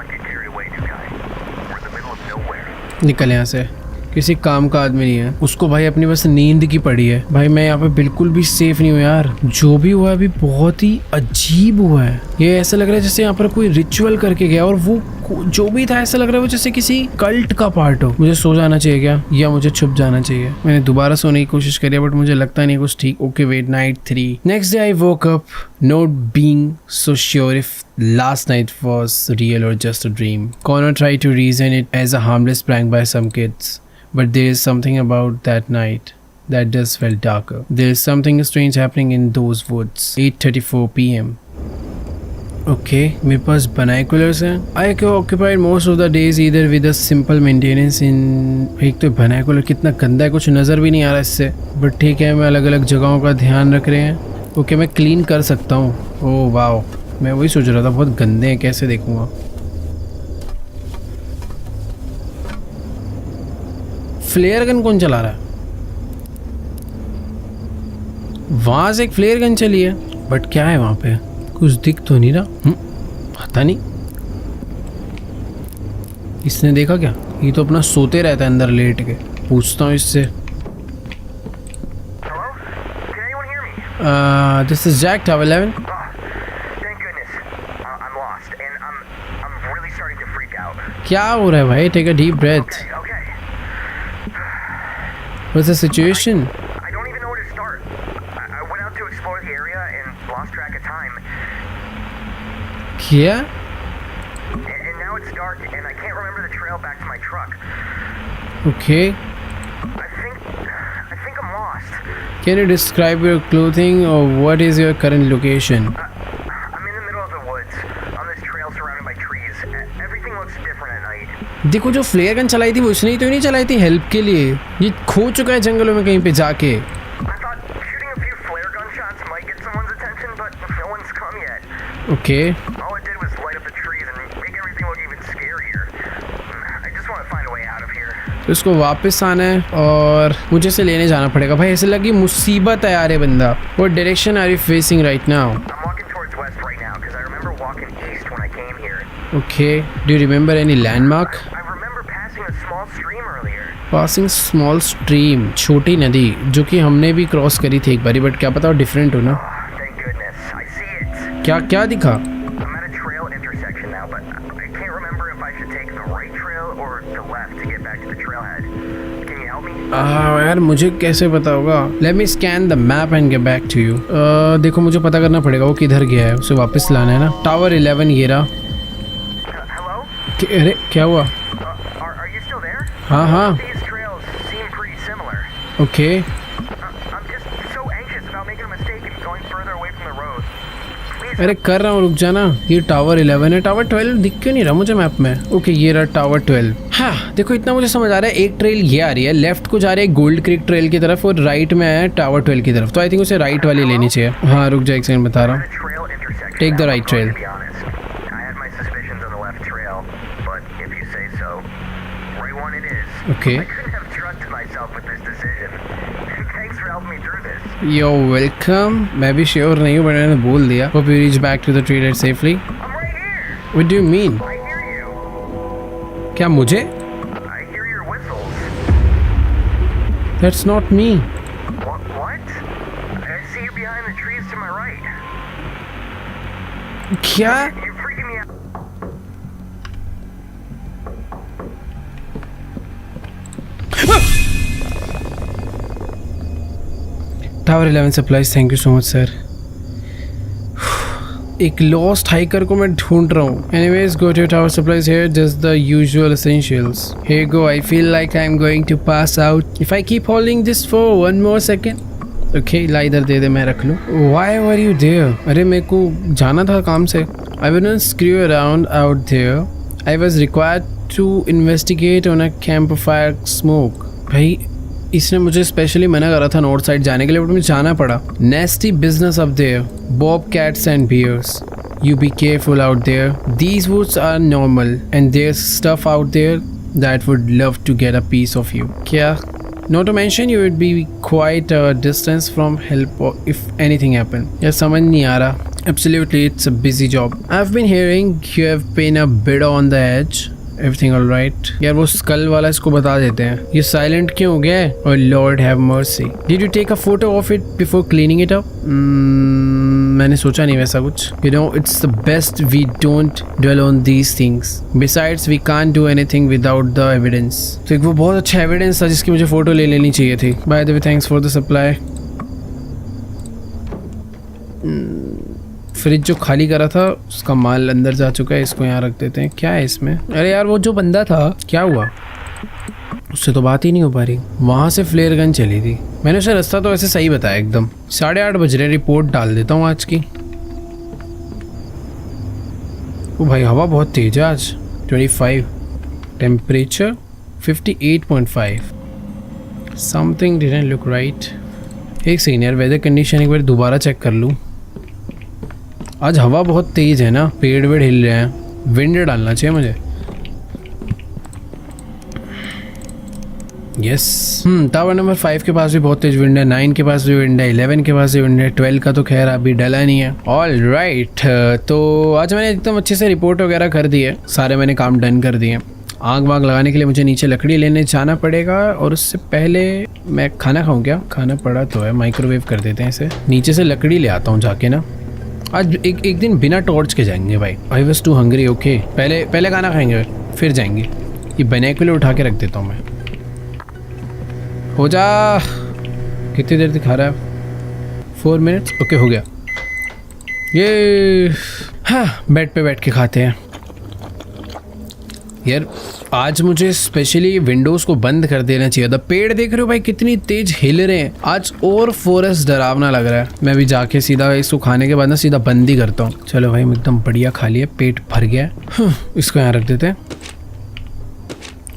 निकल यहाँ से, किसी काम का आदमी नहीं है। उसको भाई अपनी बस नींद की पड़ी है। भाई मैं यहाँ पे बिल्कुल भी सेफ नहीं हूँ यार। जो भी हुआ है अभी बहुत ही अजीब हुआ है। ये ऐसा लग रहा है जैसे यहाँ पर कोई रिचुअल करके गया और वो जो भी था ऐसा लग रहा है वो जैसे किसी कल्ट का पार्ट हो। मुझे सो जाना चाहिए क्या या मुझे छुप जाना चाहिए? मैंने दोबारा सोने की कोशिश करी बट मुझे लगता नहीं कुछ ठीक। Okay wait, night 3। Next day I woke up not being so sure if last night was real or just a dream. Connor tried to reason it as a harmless prank by some kids, but there is something about that night that does feel darker. There is something strange happening in those woods. 8:34 p.m. Okay मेरे पास binoculars हैं। I can occupied most of the days either with a simple maintenance in. एक तो binocular कितना गंदा है, कुछ नज़र भी नहीं आ रहा इससे, बट ठीक है मैं अलग अलग जगहों का ध्यान रख रहे हैं। ओके मैं क्लीन कर सकता हूँ। ओह वाओ, मैं वही सोच रहा था बहुत गंदे हैं, कैसे देखूँगा। फ्लेयर गन कौन चला रहा है? वहाँ से एक फ्लेयर गन चली है, बट क्या है वहाँ पे? कुछ दिख तो नहीं रहा। पता नहीं इसने देखा क्या? ये तो अपना सोते रहता है अंदर लेट के। पूछता हूँ इससे। This is Jack tower 11। क्या हो रहा है भाई? Take a deep breath. What's the situation? क्या? And now it's dark and I can't remember the trail back to my truck. Okay. I think I'm lost. Can you describe your clothing or what is your current location? I'm in the middle of the woods on this trail surrounded by trees. Everything looks different at night. देखो जो flare gun चलाई थी वो इसने ही तो नहीं चलाई थी हेल्प के लिए। ये खो चुका है जंगलों में कहीं पे जाके। I thought shooting a few flare gun shots might get someone's attention, but no one's come yet. Okay. All it did was light up the trees and make everything look even scarier. I just want to find a way out of here. तो इसको वापस आना है और मुझे इसे लेने जाना पड़ेगा। भाई ऐसे लगी मुसीबत है यार ये बंदा। What direction are you facing right now? I'm walking towards west right now because I remember walking east when I came here. Okay. Do you remember any landmark? I remember passing a small stream earlier. Passing small stream, छोटी नदी जो कि हमने भी cross करी थी एक बारी, बट क्या पता डिफरेंट हो ना। Thank goodness. I see it. क्या क्या दिखा? I'm at a trail intersection now, but I can't remember if I should take the right trail or the left to get back to the trailhead. Can you help me? यार मुझे कैसे पता होगा? Let me scan the map and get back to you. देखो मुझे पता करना पड़ेगा वो किधर गया है, उसे वापस लाना है ना। टावर 11 ये रहा। Hello? अरे क्या हुआ? Are you still there? हाँ हाँ। These trails seem pretty similar. Okay. I'm just so anxious about making a mistake and going further away from the road. Please. अरे कर रहा हूँ, रुक जाना। ये टावर 11 है। टावर 12 दिख क्यों नहीं रहा मुझे मैप में? ओके ये रहा टावर 12। हाँ देखो इतना मुझे समझ आ रहा है, एक ट्रेल ये आ रही है, लेफ्ट को जा रही है गोल्ड क्रिक ट्रेल की तरफ और राइट में है टावर 12 की तरफ। तो आई थिंक उसे राइट वाली लेनी चाहिए। हाँ रुक जा एक सेकंड बता रहा The हूँ। trail intersection. Take the now, right I'm going trail. to be honest. I had my suspicions on the left trail, but if you say so, right one it is. Okay. I couldn't have trusted myself with this decision. Thanks for helping me through this. You're welcome. मैं भी sure नहीं हूँ but मैंने बोल दिया। Hope you reach back to the tree dead safely. I'm right here. What do you mean? I hear you. क्या मुझे? I hear your whistles. That's not me. What? I see you behind the trees to my right. क्या? You're freaking me out. Tower 11 supplies, thank you so much sir. एक lost hiker को मैं ढूंढ रहा हूँ। Anyways go to tower supplies here, just the usual essentials. Here go, I feel like I am going to pass out if I keep holding this for one more second. Okay ला इधर दे दे, मैं रख लूँ। Why were you there? अरे मेरे को जाना था काम से। I wouldn't screw around out there, I was required to investigate on a campfire smoke. भाई इसने मुझे स्पेशली मना करा था नॉर्थ साइड जाने के लिए, बट मुझे जाना पड़ा। Nasty business up there, bobcats and bears. You be careful out there. These woods are normal and there's stuff out there that would love to get a piece of you. क्या? Not to mention you would be quite a distance from help if anything happened. यार समझ नहीं आ रहा। Absolutely, it's a busy job. I've been hearing you have been a bit on the edge. Everything all right? यार वो school वाला इसको बता देते हैं। ये साइलेंट क्यों हो गया है? Oh Lord have mercy. Did you take a photo of it before cleaning it up? मैंने सोचा नहीं वैसा कुछ। You know, it's the best we don't dwell on these things. Besides, we can't do anything without the evidence. तो एक वो बहुत अच्छा एविडेंस था जिसकी मुझे फोटो ले लेनी चाहिए थी। By the way, thanks for the supply. Fridge जो खाली करा था उसका माल अंदर जा चुका है, इसको यहाँ रख देते हैं। क्या है इसमें? अरे यार वो जो बंदा था क्या हुआ? उससे तो बात ही नहीं हो पा रही। वहाँ से फ्लेयर गन चली थी। मैंने उसे रास्ता तो वैसे सही बताया एकदम। 8:30 बज रहे, रिपोर्ट डाल देता हूँ आज की। ओ भाई हवा बहुत तेज है आज। 25 temperature 58.5 something didn't look right. एक सेकेंड यार, वेदर कंडीशन एक बार दोबारा चेक कर लूँ। आज हवा बहुत तेज है ना, पेड़ वेड़ हिल रहे हैं, विंड डालना चाहिए मुझे। यस टावर नंबर 5 के पास भी बहुत तेज विंड है, 9 के पास भी विंड है, 11 के पास भी विंड है, 12 का तो खैर अभी डला नहीं है। ऑल राइट, तो आज मैंने एकदम अच्छे से रिपोर्ट वगैरह कर दी है, सारे मैंने काम डन कर दिए। आग वाग लगाने के लिए मुझे नीचे लकड़ी लेने जाना पड़ेगा, और उससे पहले मैं खाना खाऊं क्या? खाना पड़ा तो है, माइक्रोवेव कर देते हैं इसे। नीचे से लकड़ी ले आता हूँ जाके ना। आज एक दिन बिना टॉर्च के जाएंगे भाई। I was too hungry. Okay पहले खाना खाएंगे फिर जाएंगे। ये बाइनोकुलर उठा के रख देता हूँ मैं। हो जा, कितनी देर दिखा रहा है? 4 मिनट्स। ओके हो गया ये। हाँ बेड पे बैठ के खाते हैं यार। आज मुझे स्पेशली विंडोज़ को बंद कर देना चाहिए था। पेड़ देख रहे हो भाई कितनी तेज हिल रहे हैं आज, और फॉरेस्ट डरावना लग रहा है। मैं भी जाके सीधा इसको खाने के बाद ना सीधा बंद ही करता हूँ। चलो भाई एकदम बढ़िया खा लिया, पेट भर गया। इसको यहाँ रख देते हैं,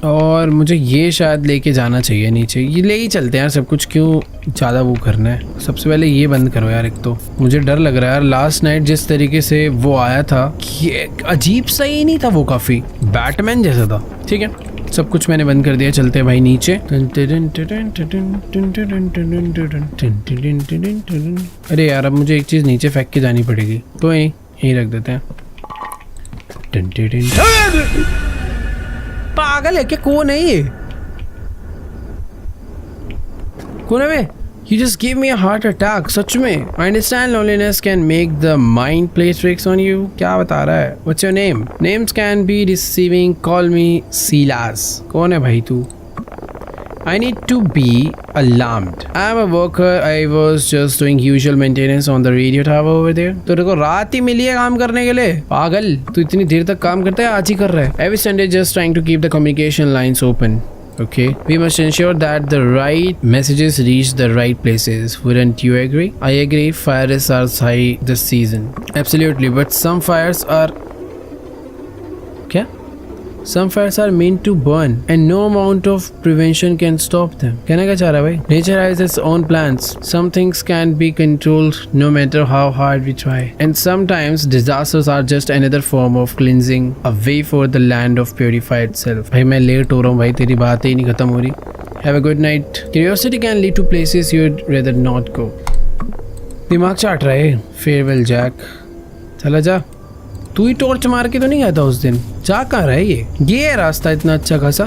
और मुझे ये शायद लेके जाना चाहिए नीचे। ये ले ही चलते हैं यार, सब कुछ क्यों ज़्यादा वो करना है। सबसे पहले ये बंद करो यार। एक तो मुझे डर लग रहा है यार, लास्ट नाइट जिस तरीके से वो आया था, ये अजीब सा ही नहीं था वो, काफ़ी बैटमैन जैसा था। ठीक है सब कुछ मैंने बंद कर दिया, चलते हैं भाई नीचे। अरे यार अब मुझे एक चीज़ नीचे फेंक के जानी पड़ेगी, तो यहीं रख देते हैं। पागल है क्या? कौन है ये? कौन है बे? You just gave me a heart attack. सच में? I understand loneliness can make the mind play tricks on you. क्या बता रहा है? What's your name? Names can be deceiving. Call me Silas. कौन है भाई तू? I need to be alarmed. I'm a worker. I was just doing usual maintenance on the radio tower over there. तेरे को रात ही मिली है काम करने के लिए? पागल, तू इतनी देर तक काम करता है, आज ही कर रहा है। Every Sunday just trying to keep the communication lines open. Okay, we must ensure that the right messages reach the right places. Wouldn't you agree? I agree. Fires are high this season. Absolutely, but some fires are... क्या? Some fires are meant to burn, and no amount of prevention can stop them. कहना क्या चाह रहा है भाई? Nature has its own plans. Some things can be controlled no matter how hard we try. And sometimes disasters are just another form of cleansing, a way for the land of purify itself. भाई मैं late हो रहा हूँ भाई, तेरी बात ही नहीं खत्म हो रही। Have a good night. Curiosity can lead to places you'd rather not go. दिमाग चाट रहा है। Farewell Jack. चला जा। तू ही टॉर्च मार के तो नहीं गया था उस दिन? जा कहाँ रहा है ये है रास्ता इतना अच्छा खासा?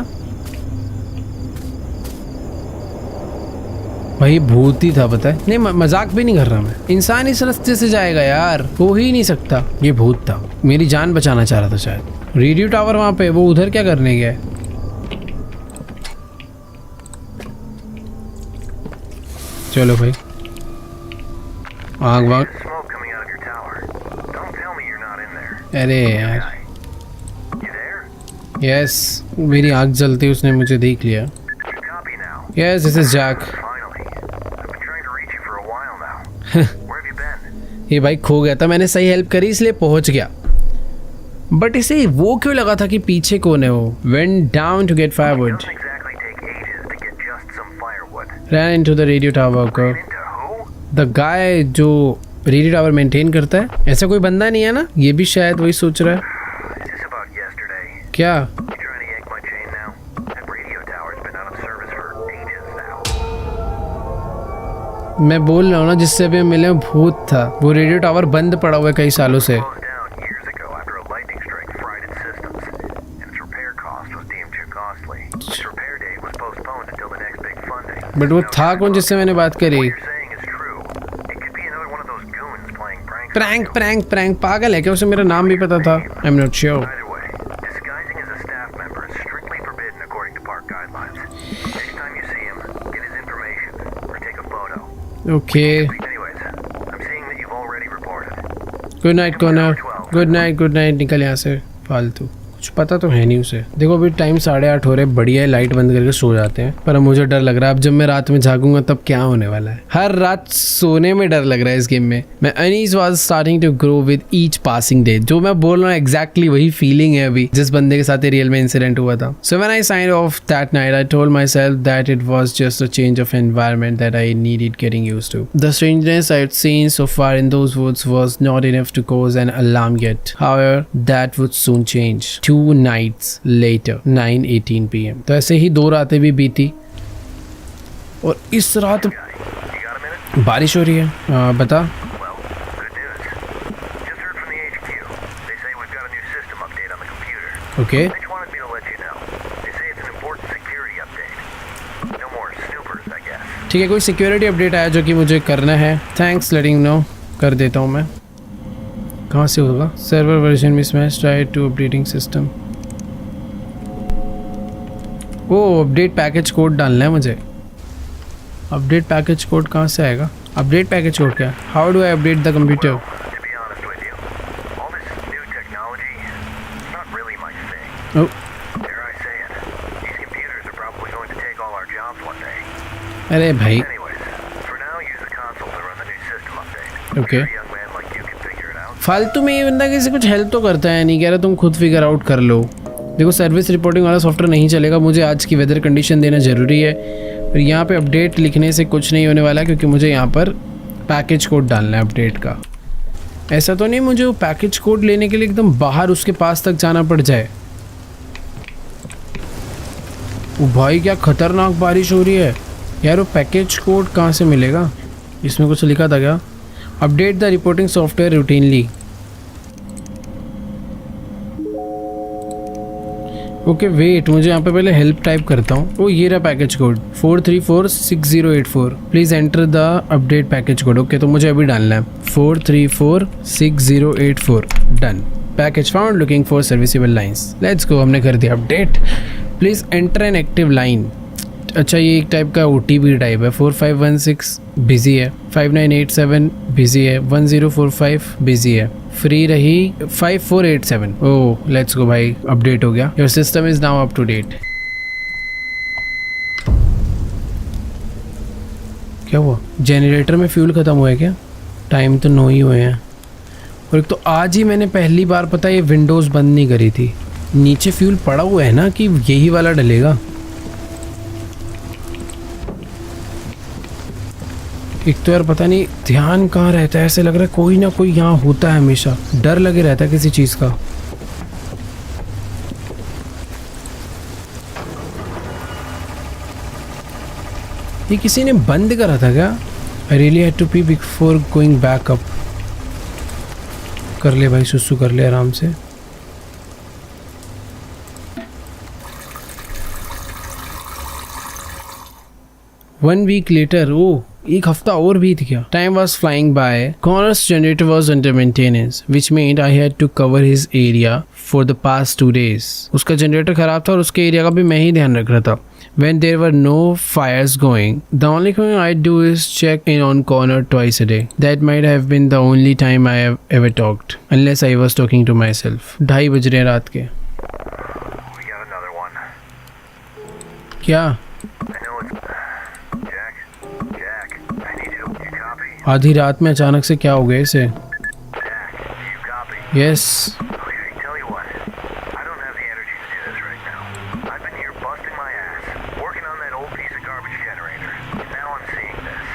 भाई भूत ही था पता है। नहीं मजाक भी नहीं कर रहा मैं। इंसान इस रास्ते से जाएगा यार, हो ही नहीं सकता। ये भूत था, मेरी जान बचाना चाह रहा था शायद। रेडियो टावर वहां पे, वो उधर क्या करने गया? चलो भाई आग वाग। अरे यार यस, मेरी आग जलती उसने मुझे देख लिया। Yes this is Jack. ये भाई खो गया था, मैंने सही हेल्प करी इसलिए पहुंच गया। बट इसे वो क्यों लगा था कि पीछे कौन है? वो went down to get firewood, ran into the radio tower को। द गाय जो रेडियो टावर मेंटेन करता है, ऐसा कोई बंदा नहीं है ना? ये भी शायद वही सोच रहा है। क्या? मैं बोल रहा हूँ ना, जिससे अभी मिले भूत था। वो रेडियो टावर बंद पड़ा हुआ है कई सालों से। बट वो था कौन जिससे मैंने बात करी? Prank prank prank. पागल है क्या? उसे मेरा नाम भी पता था। I am not sure. Okay good night corner. Good night निकल यहाँ से फालतू। कुछ पता तो है नहीं उसे। देखो अभी टाइम 8:30 हो रहे, बढ़िया है, लाइट बंद करके सो जाते हैं। पर अब मुझे डर लग रहा है, अब जब मैं रात में जागूंगा तब क्या होने वाला है। हर रात सोने में डर लग रहा है इस गेम में। मैं uneasiness was starting to grow with each passing day. जो मैं बोल रहा हूँ एग्जैक्टली वही फीलिंग है अभी जिस बंदे के साथ रियल में इंसिडेंट हुआ था। So when I signed off that night I told myself that it was just a change of environment that I needed getting used to. The strangeness I had seen so far in those woods was not enough to cause an alarm yet. However that would soon change. 2 nights later 9:18 PM। तो ऐसे ही 2 रातें भी बीती और इस रात You got a minute? बारिश हो रही है। बता। Well, good news. Just heard from the HQ. They say we've got a new system update on the computer. Okay They just wanted me to let you know. They say it's an important security update. No more snoopers, I guess. ठीक है, कोई security update आया जो कि मुझे करना है। Thanks लेटिंग no, कर देता हूँ मैं। कहाँ से होगा? Server version mismatch, try to updating system. ओ अपडेट पैकेज कोड डालना है मुझे। अपडेट पैकेज कोड कहाँ से आएगा? अपडेट पैकेज कोड क्या? How do I update the computer? To be honest with you, all this new technology, it's not really my thing. Oh Dare I say it? These computers are probably going to take all our jobs one day. अरे भाई Anyways, for now, use the console to run the new system update. Okay. I'm sure a young man like you can figure it out. फालतू में ये बंदा किसी कुछ help तो करता है नहीं, कह रहा तुम खुद फिगर आउट कर लो। देखो सर्विस रिपोर्टिंग वाला सॉफ्टवेयर नहीं चलेगा, मुझे आज की वेदर कंडीशन देना ज़रूरी है। और यहाँ पे अपडेट लिखने से कुछ नहीं होने वाला क्योंकि मुझे यहाँ पर पैकेज कोड डालना है अपडेट का। ऐसा तो नहीं मुझे वो पैकेज कोड लेने के लिए एकदम बाहर उसके पास तक जाना पड़ जाए। ओ भाई क्या खतरनाक बारिश हो रही है यार। वो पैकेज कोड कहाँ से मिलेगा? इसमें कुछ लिखा था क्या? Update the reporting software routinely. Okay wait, मुझे यहाँ पे पहले हेल्प टाइप करता हूँ। ओ ये रहा package code 4346084। Please enter the update package code. Okay तो मुझे अभी डालना है 4346084। Done. Package found, looking for serviceable lines. Let's go, हमने कर दिया update. Please enter an active line. अच्छा ये एक टाइप का OTP टाइप है। 4516 बिजी है, 5987 बिजी है, 1045 बिजी है, फ्री रही 5487। ओह लेट्स गो भाई, अपडेट हो गया। Your system is now up to date. क्या हुआ? जनरेटर में फ्यूल ख़त्म हुआ है क्या? टाइम तो 9 ही हुए हैं। और एक तो आज ही मैंने पहली बार पता ये विंडोज़ बंद नहीं करी थी। नीचे फ्यूल पड़ा हुआ है ना कि यही वाला डलेगा। एक तो यार पता नहीं ध्यान कहाँ रहता है, ऐसे लग रहा है कोई ना कोई यहाँ होता है हमेशा। डर लगे रहता है किसी चीज़ का। ये किसी ने बंद करा था क्या? I really had to pee before going back up. कर ले भाई, सुसु कर ले आराम से। One week later, oh, एक हफ्ता और बीत गया। Time was flying by. Connor's generator was under maintenance, which meant I had to cover his area for the past 2 days. उसका जनरेटर खराब था और उसके एरिया का भी मैं ही ध्यान रख रहा था। When there were no fires going, the only thing I do is check in on Connor twice a day. That might have been the only time I have ever talked, unless I was talking to myself. 2:30 बज रहे हैं रात के। We got another one. क्या? I know it's Jack. I need you. You copy? आधी रात में अचानक से क्या हो गया इसे? Jack, you copy? Yes. Okay, tell you what. I don't have the energy to do this right now. I've been here busting my ass, working on that old piece of garbage generator. Now I'm seeing this.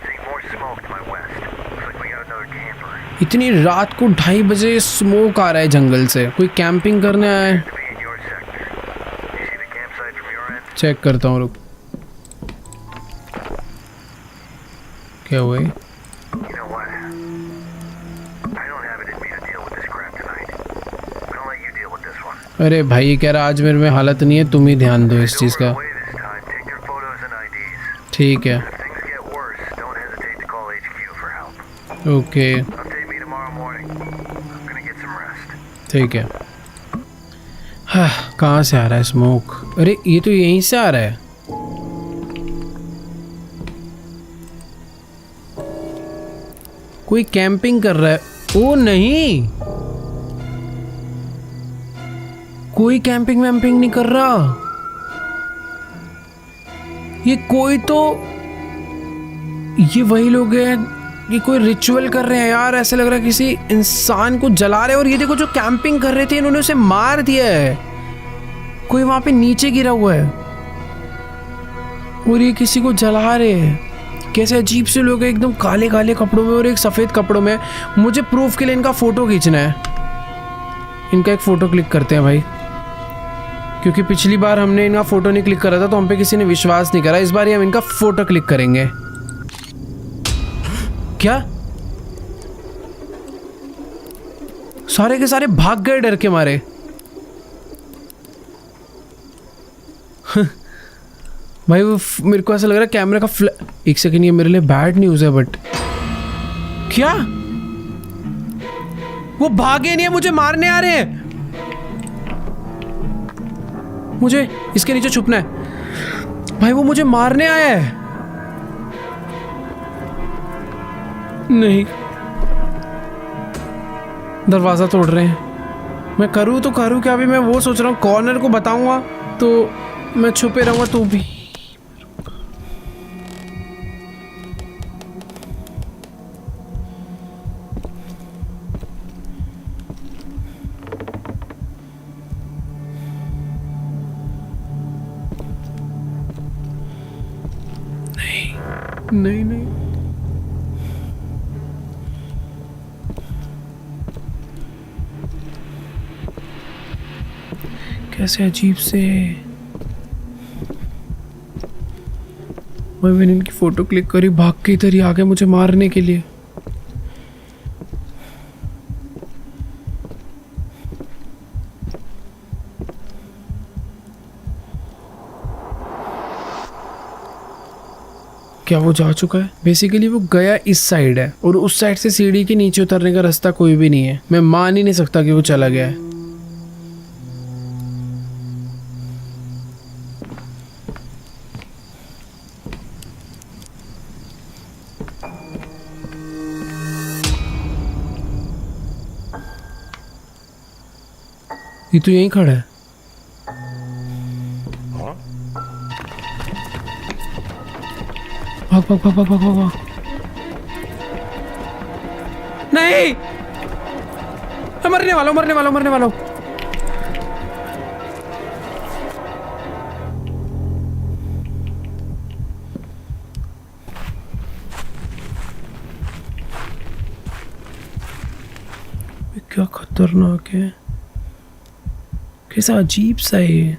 Seeing more smoke to my west. Looks like we got another camper. इतनी रात को 2:30 बजे smoke आ रहा है जंगल से। कोई camping करने आया है? To be in your sector. You see the campsite from your end? Check करता हूँ, रुक। क्या हुआ? You know what? I don't have it in me to deal with this crap tonight. I'm gonna let you deal with this one. अरे भाई ये कह रहा आज मेरे में हालत नहीं है, तुम ही ध्यान दो इस It's चीज़ over का। and away this time. Take their photos and IDs. ठीक है, If things get worse, don't hesitate to call HQ for help. Okay Update me tomorrow morning. I'm gonna get some rest. ठीक है। हाँ, कहाँ से आ रहा है स्मोक? अरे ये तो यहीं से आ रहा है। कोई कैंपिंग कर रहा है। ओ नहीं, कोई कैंपिंग वैम्पिंग नहीं कर रहा। ये कोई तो, ये वही लोग हैं, ये कोई रिचुअल कर रहे हैं यार। ऐसे लग रहा है किसी इंसान को जला रहे हैं। और ये देखो, जो कैंपिंग कर रहे थे इन्होंने उसे मार दिया है। कोई वहां पे नीचे गिरा हुआ है और ये किसी को जला रहे हैं। कैसे अजीब से लोग हैं, एकदम काले काले कपड़ों में और एक सफ़ेद कपड़ों में। मुझे प्रूफ के लिए इनका फ़ोटो खींचना है। इनका एक फ़ोटो क्लिक करते हैं भाई, क्योंकि पिछली बार हमने इनका फ़ोटो नहीं क्लिक करा था तो हम पे किसी ने विश्वास नहीं करा। इस बार हम इनका फ़ोटो क्लिक करेंगे। क्या सारे के सारे भाग गए डर के मारे। भाई वो मेरे को ऐसा लग रहा है कैमरे का एक सेकंड, ये मेरे लिए बैड न्यूज़ है। बट क्या वो भागे नहीं है, मुझे मारने आ रहे हैं। मुझे इसके नीचे छुपना है। भाई वो मुझे मारने आया है। नहीं, दरवाजा तोड़ रहे हैं। मैं करूँ तो करूँ क्या? अभी मैं वो सोच रहा हूँ, कॉर्नर को बताऊंगा तो मैं छुपे रहूंगा तो भी। नहीं नहीं, कैसे अजीब से। मैंने इनकी फोटो क्लिक करी, भाग के इधर ही आ गए मुझे मारने के लिए। क्या वो जा चुका है? बेसिकली वो गया इस साइड है और उस साइड से सीढ़ी के नीचे उतरने का रास्ता कोई भी नहीं है। मैं मान ही नहीं सकता कि वो चला गया है। ये तो यहीं खड़ा है। भाग भाग भाग भाग भाग भाग। नहीं, मरने वाला हूं, मरने वाला हूं, मरने वाला हूं। क्या खतरनाक है, कैसा अजीब सा है ये।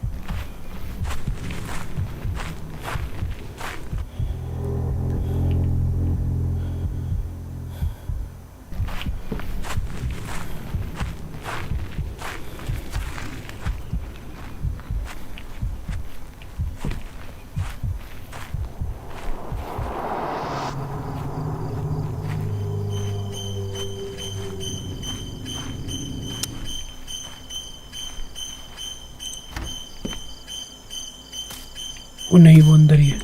वो नहीं, वो अंदर ही है।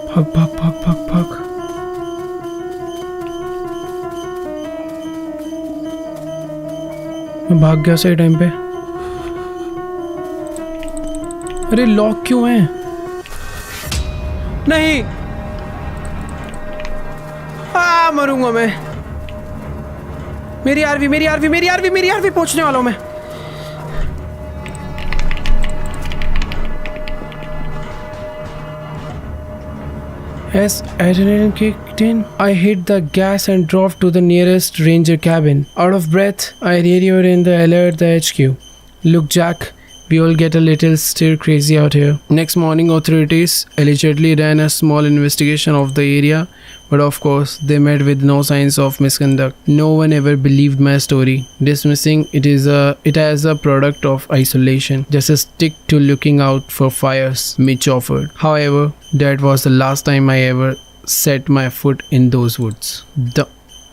भाग भाग भाग भाग भाग। मैं भाग गया सही टाइम पे। अरे लॉक क्यों है? नहीं, मरूंगा मैं। मेरी आरवी, मेरी आरवी, मेरी आरवी, मेरी आरवी पहुंचने वाला हूं मैं। As adrenaline kicked in, I hit the gas and drove to the nearest ranger cabin. Out of breath, I radioed in the alert the HQ. Look, Jack, we all get a little stir crazy out here. Next morning, authorities allegedly ran a small investigation of the area, but of course, they met with no signs of misconduct. No one ever believed my story, dismissing it as a product of isolation. Just stick to looking out for fires, Mitch offered. However, that was the last time I ever set my foot in those woods. The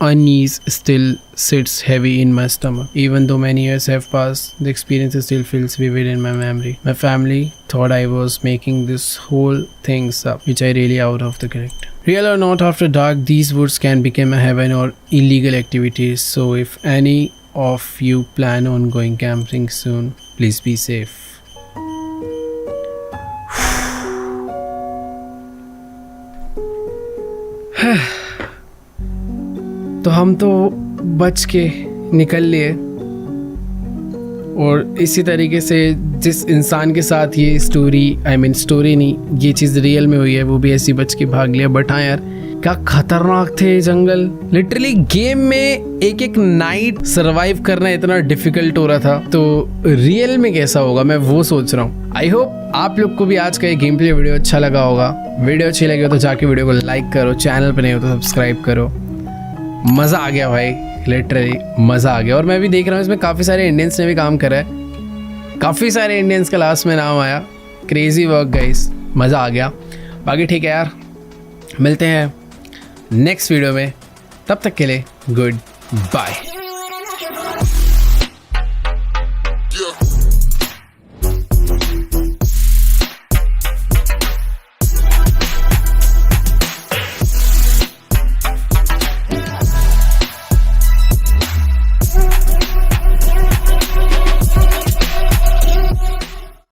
unease still sits heavy in my stomach. Even though many years have passed, the experience still feels vivid in my memory. My family thought I was making this whole things up, which I really out of the correct. Real or not, after dark, these woods can become a heaven or illegal activities. So if any of you plan on going camping soon, please be safe. तो हम तो बच के निकल लिए, और इसी तरीके से जिस इंसान के साथ ये स्टोरी स्टोरी नहीं, ये चीज़ रियल में हुई है, वो भी ऐसी बच के भाग लिया। बट हाँ यार, क्या खतरनाक थे जंगल। लिटरली गेम में एक एक नाइट सरवाइव करना इतना डिफिकल्ट हो रहा था, तो रियल में कैसा होगा मैं वो सोच रहा हूँ। आई होप आप लोग को भी आज का ये गेम प्ले वीडियो अच्छा लगा होगा। वीडियो अच्छी लगी हो तो जाके वीडियो को लाइक करो, चैनल पर नहीं हो तो सब्सक्राइब करो। मज़ा आ गया भाई, लिटरली मज़ा आ गया। और मैं भी देख रहा हूँ इसमें काफ़ी सारे इंडियंस ने भी काम करा है, काफ़ी सारे इंडियंस का लास्ट में नाम आया। क्रेजी वर्क गाइस, मज़ा आ गया। बाकी ठीक है यार, मिलते हैं नेक्स्ट वीडियो में, तब तक के लिए गुड बाय।